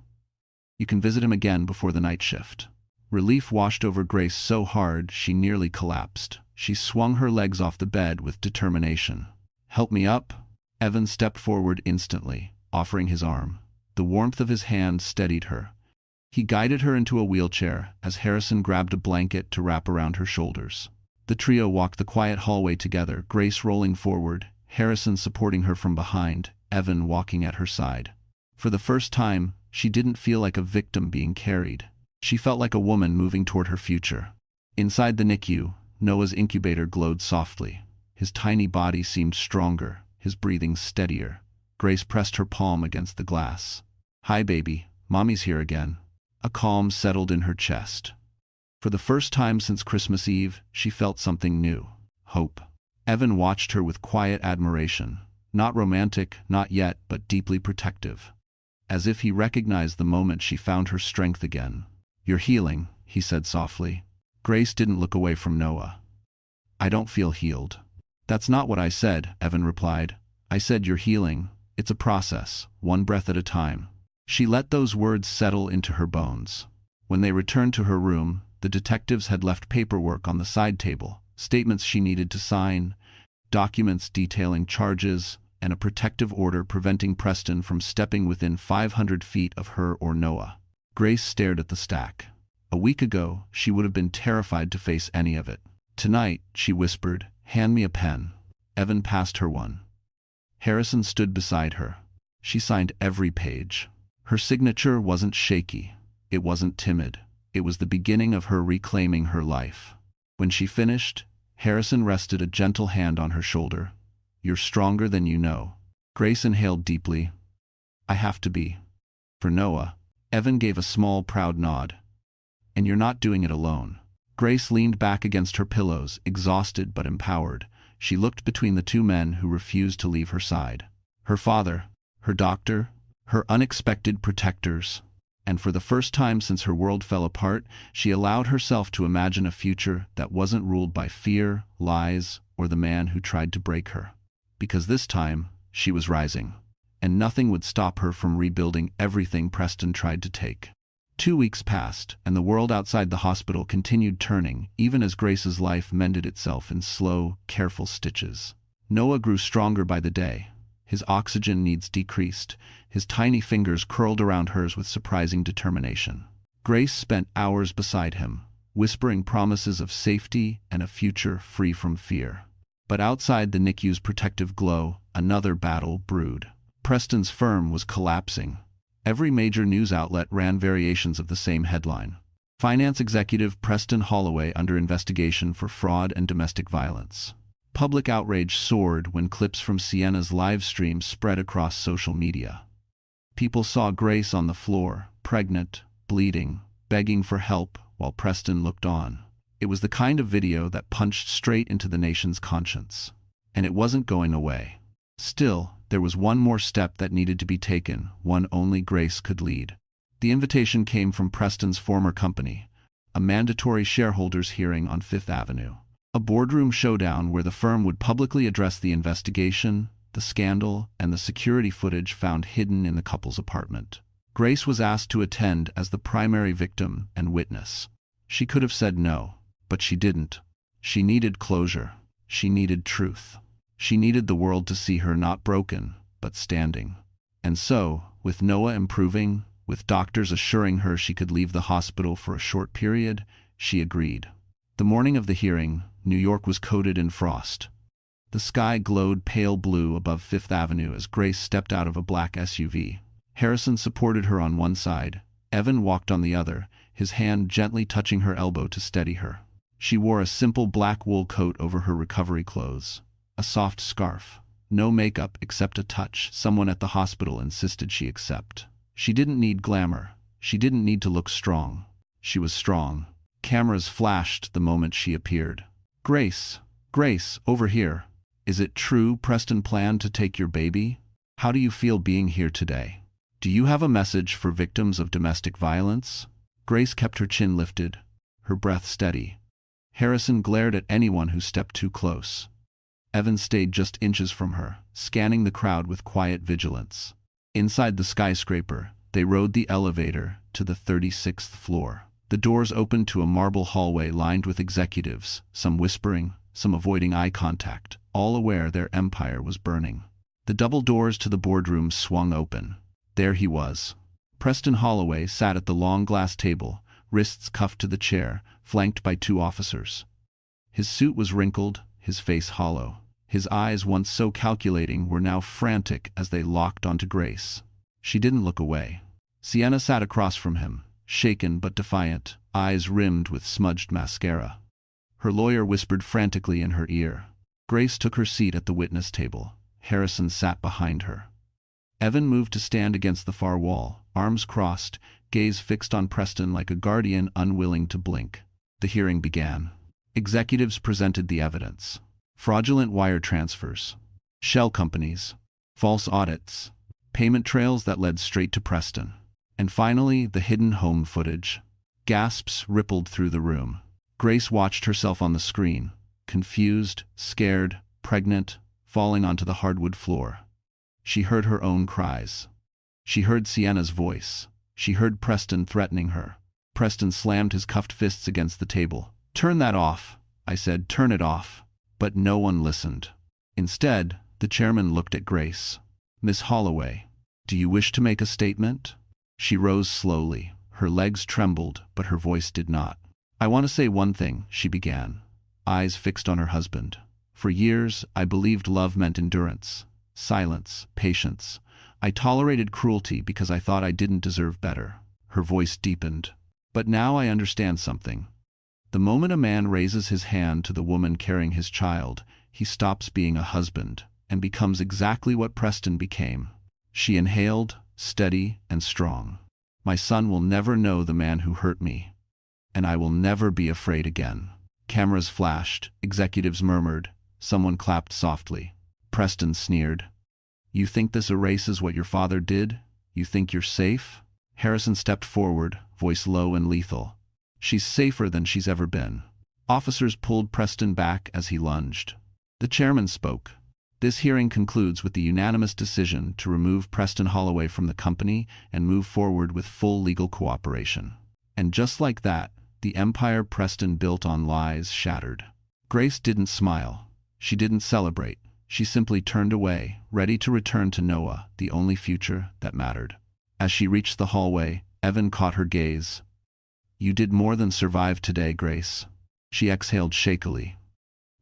You can visit him again before the night shift. Relief washed over Grace so hard she nearly collapsed. She swung her legs off the bed with determination. Help me up? Evan stepped forward instantly, offering his arm. The warmth of his hand steadied her. He guided her into a wheelchair as Harrison grabbed a blanket to wrap around her shoulders. The trio walked the quiet hallway together, Grace rolling forward, Harrison supporting her from behind, Evan walking at her side. For the first time, she didn't feel like a victim being carried. She felt like a woman moving toward her future. Inside the NICU, Noah's incubator glowed softly. His tiny body seemed stronger, his breathing steadier. Grace pressed her palm against the glass. Hi, baby. Mommy's here again. A calm settled in her chest. For the first time since Christmas Eve, she felt something new. Hope. Evan watched her with quiet admiration. Not romantic, not yet, but deeply protective. As if he recognized the moment she found her strength again. You're healing, he said softly. Grace didn't look away from Noah. I don't feel healed. That's not what I said, Evan replied. I said you're healing. It's a process, one breath at a time. She let those words settle into her bones. When they returned to her room, the detectives had left paperwork on the side table. Statements she needed to sign, documents detailing charges, and a protective order preventing Preston from stepping within 500 feet of her or Noah. Grace stared at the stack. A week ago, she would have been terrified to face any of it. Tonight, she whispered, hand me a pen. Evan passed her one. Harrison stood beside her. She signed every page. Her signature wasn't shaky. It wasn't timid. It was the beginning of her reclaiming her life. When she finished, Harrison rested a gentle hand on her shoulder. You're stronger than you know. Grace inhaled deeply. I have to be. For Noah. Evan gave a small, proud nod. And you're not doing it alone. Grace leaned back against her pillows, exhausted but empowered. She looked between the two men who refused to leave her side. Her father, her doctor, her unexpected protectors. And for the first time since her world fell apart, she allowed herself to imagine a future that wasn't ruled by fear, lies, or the man who tried to break her. Because this time, she was rising. And nothing would stop her from rebuilding everything Preston tried to take. 2 weeks passed, and the world outside the hospital continued turning, even as Grace's life mended itself in slow, careful stitches. Noah grew stronger by the day. His oxygen needs decreased. His tiny fingers curled around hers with surprising determination. Grace spent hours beside him, whispering promises of safety and a future free from fear. But outside the NICU's protective glow, another battle brewed. Preston's firm was collapsing. Every major news outlet ran variations of the same headline. Finance executive Preston Holloway under investigation for fraud and domestic violence. Public outrage soared when clips from Sienna's live stream spread across social media. People saw Grace on the floor, pregnant, bleeding, begging for help, while Preston looked on. It was the kind of video that punched straight into the nation's conscience. And it wasn't going away. Still, there was one more step that needed to be taken, one only Grace could lead. The invitation came from Preston's former company, a mandatory shareholders hearing on Fifth Avenue. A boardroom showdown where the firm would publicly address the investigation, the scandal, and the security footage found hidden in the couple's apartment. Grace was asked to attend as the primary victim and witness. She could have said no, but she didn't. She needed closure. She needed truth. She needed the world to see her not broken, but standing. And so, with Noah improving, with doctors assuring her she could leave the hospital for a short period, she agreed. The morning of the hearing, New York was coated in frost. The sky glowed pale blue above Fifth Avenue as Grace stepped out of a black SUV. Harrison supported her on one side. Evan walked on the other, his hand gently touching her elbow to steady her. She wore a simple black wool coat over her recovery clothes, a soft scarf. No makeup except a touch someone at the hospital insisted she accept. She didn't need glamour. She didn't need to look strong. She was strong. Cameras flashed the moment she appeared. Grace, over here. Is it true Preston planned to take your baby? How do you feel being here today? Do you have a message for victims of domestic violence? Grace kept her chin lifted, her breath steady. Harrison glared at anyone who stepped too close. Evan stayed just inches from her, scanning the crowd with quiet vigilance. Inside the skyscraper, they rode the elevator to the 36th floor. The doors opened to a marble hallway lined with executives, some whispering, some avoiding eye contact, all aware their empire was burning. The double doors to the boardroom swung open. There he was. Preston Holloway sat at the long glass table, wrists cuffed to the chair, flanked by two officers. His suit was wrinkled, his face hollow. His eyes, once so calculating, were now frantic as they locked onto Grace. She didn't look away. Sienna sat across from him, shaken but defiant, eyes rimmed with smudged mascara. Her lawyer whispered frantically in her ear. Grace took her seat at the witness table. Harrison sat behind her. Evan moved to stand against the far wall, arms crossed, gaze fixed on Preston like a guardian unwilling to blink. The hearing began. Executives presented the evidence. Fraudulent wire transfers, shell companies, false audits, payment trails that led straight to Preston. And finally, the hidden home footage. Gasps rippled through the room. Grace watched herself on the screen, confused, scared, pregnant, falling onto the hardwood floor. She heard her own cries. She heard Sienna's voice. She heard Preston threatening her. Preston slammed his cuffed fists against the table. "Turn that off," I said, "turn it off." But no one listened. Instead, the chairman looked at Grace. "Miss Holloway, do you wish to make a statement?" She rose slowly. Her legs trembled, but her voice did not. "I want to say one thing," she began, eyes fixed on her husband. "For years, I believed love meant endurance, silence, patience. I tolerated cruelty because I thought I didn't deserve better." Her voice deepened. "But now I understand something. The moment a man raises his hand to the woman carrying his child, he stops being a husband and becomes exactly what Preston became." She inhaled, steady and strong. "My son will never know the man who hurt me, and I will never be afraid again." Cameras flashed, executives murmured, someone clapped softly. Preston sneered. "You think this erases what your father did? You think you're safe?" Harrison stepped forward, voice low and lethal. "She's safer than she's ever been." Officers pulled Preston back as he lunged. The chairman spoke. "This hearing concludes with the unanimous decision to remove Preston Holloway from the company and move forward with full legal cooperation." And just like that, the empire Preston built on lies shattered. Grace didn't smile. She didn't celebrate. She simply turned away, ready to return to Noah, the only future that mattered. As she reached the hallway, Evan caught her gaze. "You did more than survive today, Grace." She exhaled shakily.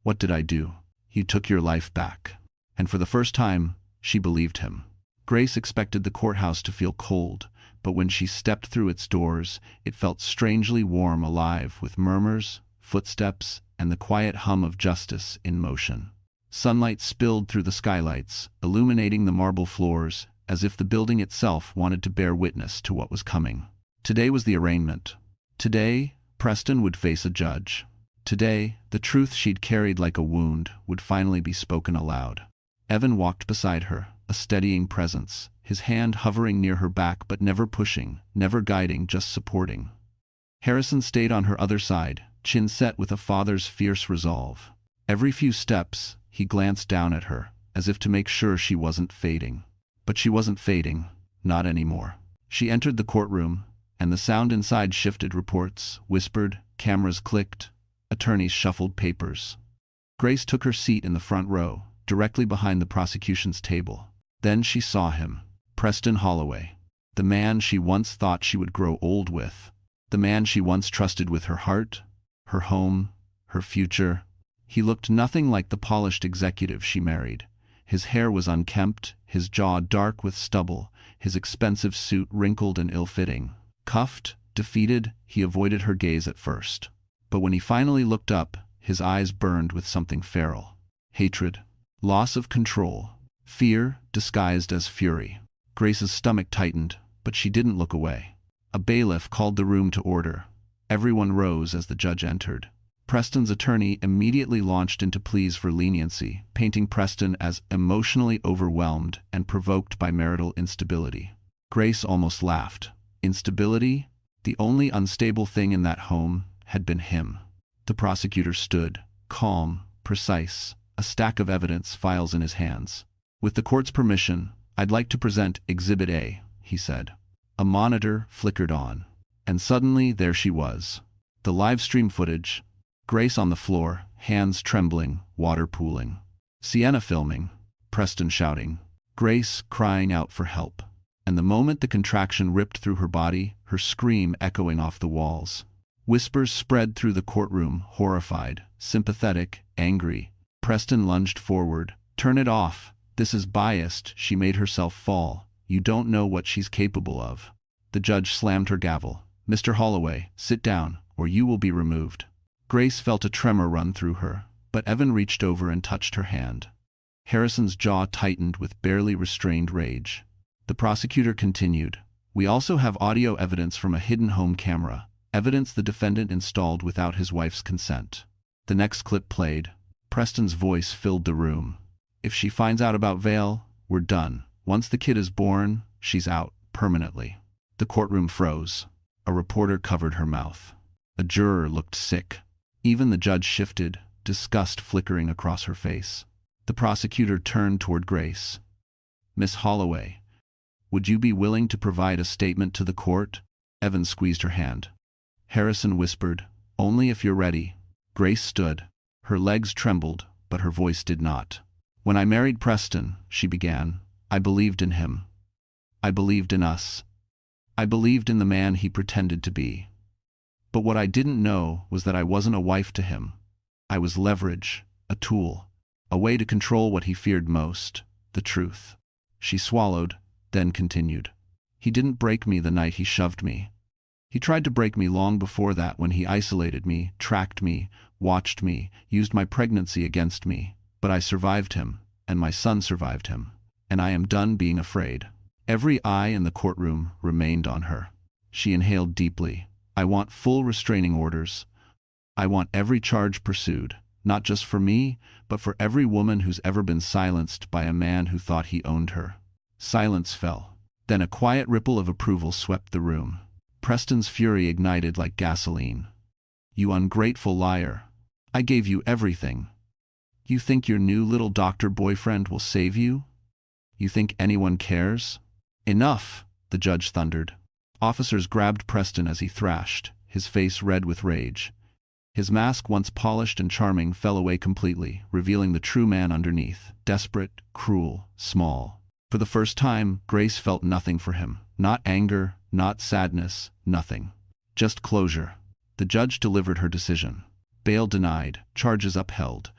"What did I do?" "You took your life back." And for the first time, she believed him. Grace expected the courthouse to feel cold, but when she stepped through its doors, it felt strangely warm, alive with murmurs, footsteps, and the quiet hum of justice in motion. Sunlight spilled through the skylights, illuminating the marble floors, as if the building itself wanted to bear witness to what was coming. Today was the arraignment. Today, Preston would face a judge. Today, the truth she'd carried like a wound would finally be spoken aloud. Evan walked beside her, a steadying presence, his hand hovering near her back but never pushing, never guiding, just supporting. Harrison stayed on her other side, chin set with a father's fierce resolve. Every few steps, he glanced down at her, as if to make sure she wasn't fading. But she wasn't fading, not anymore. She entered the courtroom, and the sound inside shifted. Reports whispered, cameras clicked, attorneys shuffled papers. Grace took her seat in the front row, directly behind the prosecution's table. Then she saw him, Preston Holloway, the man she once thought she would grow old with, the man she once trusted with her heart, her home, her future. He looked nothing like the polished executive she married. His hair was unkempt, his jaw dark with stubble, his expensive suit wrinkled and ill-fitting. Cuffed, defeated, he avoided her gaze at first. But when he finally looked up, his eyes burned with something feral. Hatred, loss of control, fear disguised as fury. Grace's stomach tightened, but she didn't look away. A bailiff called the room to order. Everyone rose as the judge entered. Preston's attorney immediately launched into pleas for leniency, painting Preston as emotionally overwhelmed and provoked by marital instability. Grace almost laughed. Instability? The only unstable thing in that home had been him. The prosecutor stood, calm, precise, a stack of evidence files in his hands. With the court's permission, I'd like to present Exhibit A, he said. A monitor flickered on, and suddenly there she was. The live stream footage. Grace on the floor, hands trembling, water pooling. Sienna filming, Preston shouting. Grace crying out for help. And the moment the contraction ripped through her body, her scream echoing off the walls. Whispers spread through the courtroom, horrified, sympathetic, angry. Preston lunged forward. Turn it off. This is biased. She made herself fall. You don't know what she's capable of. The judge slammed her gavel. Mr. Holloway, sit down, or you will be removed. Grace felt a tremor run through her, but Evan reached over and touched her hand. Harrison's jaw tightened with barely restrained rage. The prosecutor continued. We also have audio evidence from a hidden home camera, evidence the defendant installed without his wife's consent. The next clip played. Preston's voice filled the room. If she finds out about Vale, we're done. Once the kid is born, she's out, permanently. The courtroom froze. A reporter covered her mouth. A juror looked sick. Even the judge shifted, disgust flickering across her face. The prosecutor turned toward Grace. Miss Holloway, would you be willing to provide a statement to the court? Evan squeezed her hand. Harrison whispered, only if you're ready. Grace stood. Her legs trembled, but her voice did not. When I married Preston, she began, I believed in him. I believed in us. I believed in the man he pretended to be. But what I didn't know was that I wasn't a wife to him. I was leverage, a tool, a way to control what he feared most, the truth. She swallowed, then continued. He didn't break me the night he shoved me. He tried to break me long before that when he isolated me, tracked me, watched me, used my pregnancy against me. But I survived him, and my son survived him. And I am done being afraid. Every eye in the courtroom remained on her. She inhaled deeply. I want full restraining orders. I want every charge pursued, not just for me, but for every woman who's ever been silenced by a man who thought he owned her. Silence fell. Then a quiet ripple of approval swept the room. Preston's fury ignited like gasoline. You ungrateful liar. I gave you everything. You think your new little doctor boyfriend will save you? You think anyone cares? Enough, the judge thundered. Officers grabbed Preston as he thrashed, his face red with rage. His mask, once polished and charming, fell away completely, revealing the true man underneath, desperate, cruel, small. For the first time, Grace felt nothing for him. Not anger, not sadness, nothing. Just closure. The judge delivered her decision. Bail denied, charges upheld.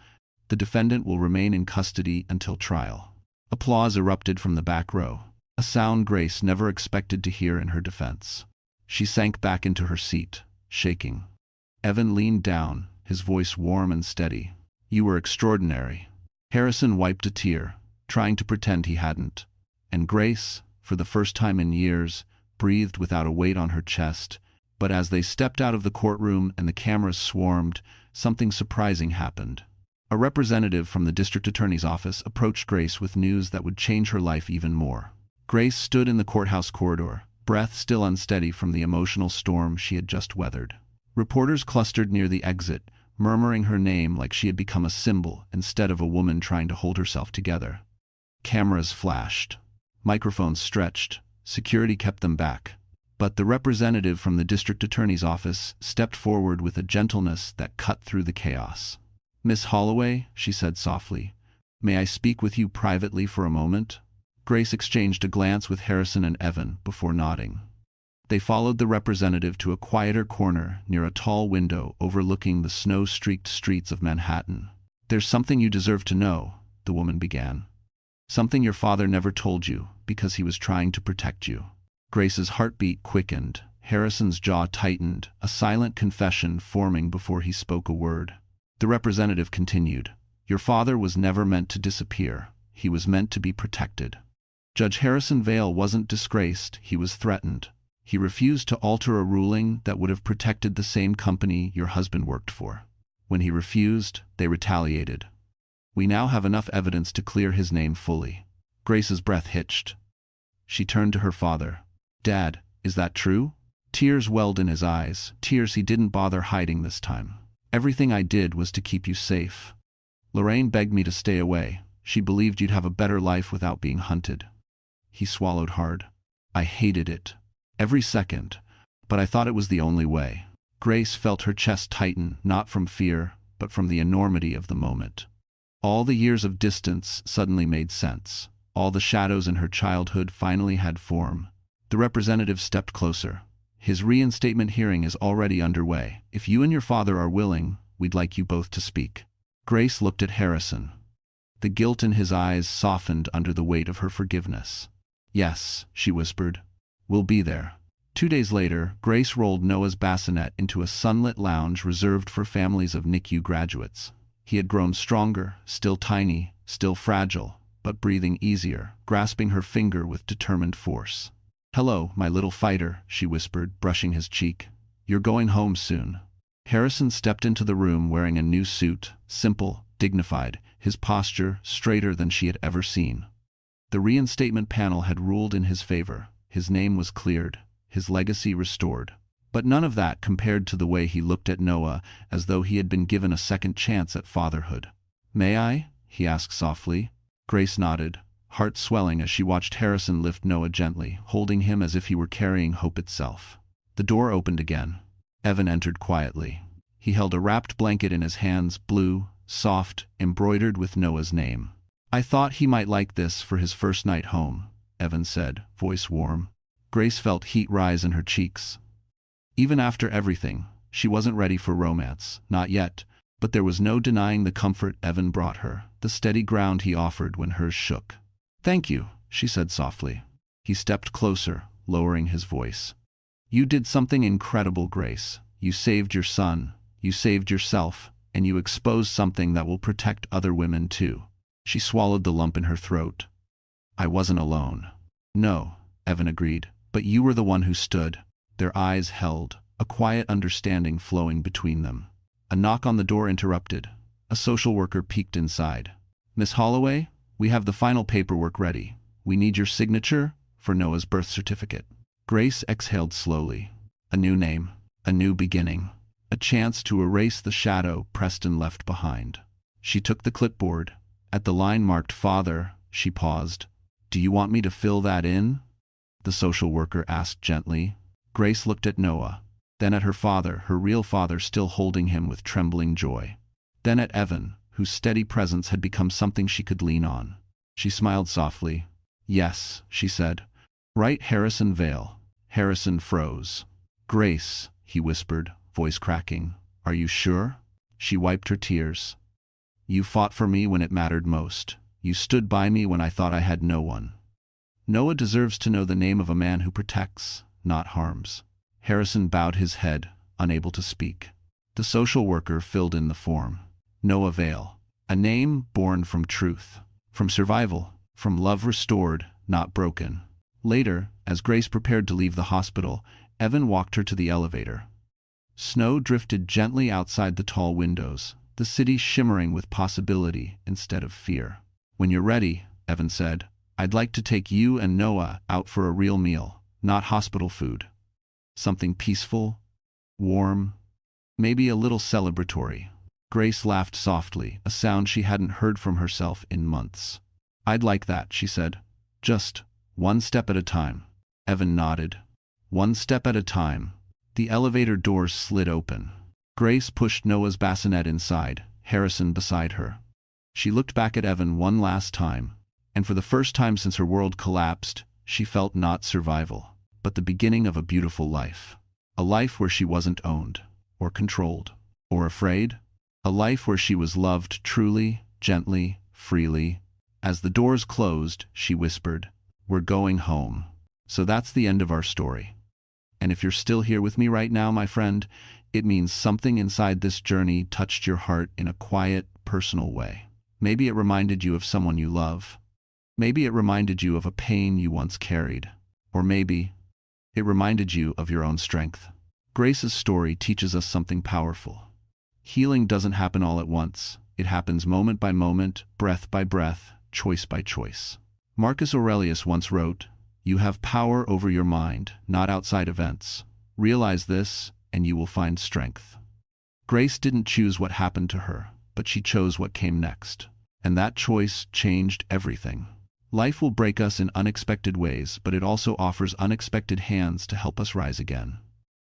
The defendant will remain in custody until trial. Applause erupted from the back row, a sound Grace never expected to hear in her defense. She sank back into her seat, shaking. Evan leaned down, his voice warm and steady. You were extraordinary. Harrison wiped a tear, trying to pretend he hadn't. And Grace, for the first time in years, breathed without a weight on her chest. But as they stepped out of the courtroom and the cameras swarmed, something surprising happened. A representative from the district attorney's office approached Grace with news that would change her life even more. Grace stood in the courthouse corridor, breath still unsteady from the emotional storm she had just weathered. Reporters clustered near the exit, murmuring her name like she had become a symbol instead of a woman trying to hold herself together. Cameras flashed. Microphones stretched, Security kept them back. But the representative from the district attorney's office stepped forward with a gentleness that cut through the chaos. "Miss Holloway," she said softly, "may I speak with you privately for a moment?" Grace exchanged a glance with Harrison and Evan before nodding. They followed the representative to a quieter corner near a tall window overlooking the snow-streaked streets of Manhattan. "There's something you deserve to know," the woman began. "Something your father never told you because he was trying to protect you." Grace's heartbeat quickened. Harrison's jaw tightened, a silent confession forming before he spoke a word. The representative continued, "Your father was never meant to disappear. He was meant to be protected. Judge Harrison Vale wasn't disgraced, he was threatened. He refused to alter a ruling that would have protected the same company your husband worked for. When he refused, they retaliated. We now have enough evidence to clear his name fully." Grace's breath hitched. She turned to her father. "Dad, is that true?" Tears welled in his eyes, tears he didn't bother hiding this time. "Everything I did was to keep you safe. Lorraine begged me to stay away. She believed you'd have a better life without being hunted." He swallowed hard. "I hated it. Every second. But I thought it was the only way." Grace felt her chest tighten, not from fear, but from the enormity of the moment. All the years of distance suddenly made sense. All the shadows in her childhood finally had form. The representative stepped closer. "His reinstatement hearing is already underway. If you and your father are willing, we'd like you both to speak." Grace looked at Harrison. The guilt in his eyes softened under the weight of her forgiveness. "Yes," she whispered. "We'll be there." 2 days later, Grace rolled Noah's bassinet into a sunlit lounge reserved for families of NICU graduates. He had grown stronger, still tiny, still fragile, but breathing easier, grasping her finger with determined force. "Hello, my little fighter," she whispered, brushing his cheek. "You're going home soon." Harrison stepped into the room wearing a new suit, simple, dignified, his posture straighter than she had ever seen. The reinstatement panel had ruled in his favor. His name was cleared, his legacy restored. But none of that compared to the way he looked at Noah, as though he had been given a second chance at fatherhood. "May I?" he asked softly. Grace nodded, heart swelling as she watched Harrison lift Noah gently, holding him as if he were carrying hope itself. The door opened again. Evan entered quietly. He held a wrapped blanket in his hands, blue, soft, embroidered with Noah's name. "I thought he might like this for his first night home," Evan said, voice warm. Grace felt heat rise in her cheeks. Even after everything, she wasn't ready for romance, not yet, but there was no denying the comfort Evan brought her, the steady ground he offered when hers shook. "Thank you," she said softly. He stepped closer, lowering his voice. "You did something incredible, Grace. You saved your son, you saved yourself, and you exposed something that will protect other women too." She swallowed the lump in her throat. "I wasn't alone." "No," Evan agreed, "but you were the one who stood." Their eyes held, a quiet understanding flowing between them. A knock on the door interrupted. A social worker peeked inside. "Miss Holloway, we have the final paperwork ready. We need your signature for Noah's birth certificate." Grace exhaled slowly. A new name, a new beginning, a chance to erase the shadow Preston left behind. She took the clipboard. At the line marked "Father," she paused. "Do you want me to fill that in?" the social worker asked gently. Grace looked at Noah, then at her father, her real father still holding him with trembling joy. Then at Evan, whose steady presence had become something she could lean on. She smiled softly. "Yes," she said. "Write Harrison Vale." Harrison froze. "Grace," he whispered, voice cracking. "Are you sure?" She wiped her tears. "You fought for me when it mattered most. You stood by me when I thought I had no one. Noah deserves to know the name of a man who protects, not harms." Harrison bowed his head, unable to speak. The social worker filled in the form. Noah Vale. A name born from truth, from survival, from love restored, not broken. Later, as Grace prepared to leave the hospital, Evan walked her to the elevator. Snow drifted gently outside the tall windows, the city shimmering with possibility instead of fear. "When you're ready," Evan said, "I'd like to take you and Noah out for a real meal. Not hospital food. Something peaceful, warm, maybe a little celebratory." Grace laughed softly, a sound she hadn't heard from herself in months. "I'd like that," she said. "Just one step at a time." Evan nodded. One step at a time. The elevator doors slid open. Grace pushed Noah's bassinet inside, Harrison beside her. She looked back at Evan one last time, and for the first time since her world collapsed, she felt not survival, but the beginning of a beautiful life. A life where she wasn't owned, or controlled, or afraid. A life where she was loved truly, gently, freely. As the doors closed, she whispered, "We're going home." So that's the end of our story. And if you're still here with me right now, my friend, it means something inside this journey touched your heart in a quiet, personal way. Maybe it reminded you of someone you love. Maybe it reminded you of a pain you once carried. Or maybe it reminded you of your own strength. Grace's story teaches us something powerful. Healing doesn't happen all at once. It happens moment by moment, breath by breath, choice by choice. Marcus Aurelius once wrote, "You have power over your mind, not outside events. Realize this, and you will find strength." Grace didn't choose what happened to her, but she chose what came next. And that choice changed everything. Life will break us in unexpected ways, but it also offers unexpected hands to help us rise again.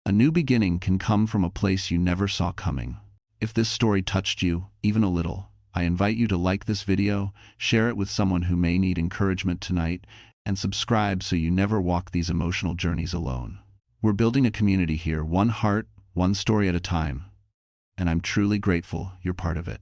A new beginning can come from a place you never saw coming. If this story touched you, even a little, I invite you to like this video, share it with someone who may need encouragement tonight, and subscribe so you never walk these emotional journeys alone. We're building a community here, one heart, one story at a time, and I'm truly grateful you're part of it.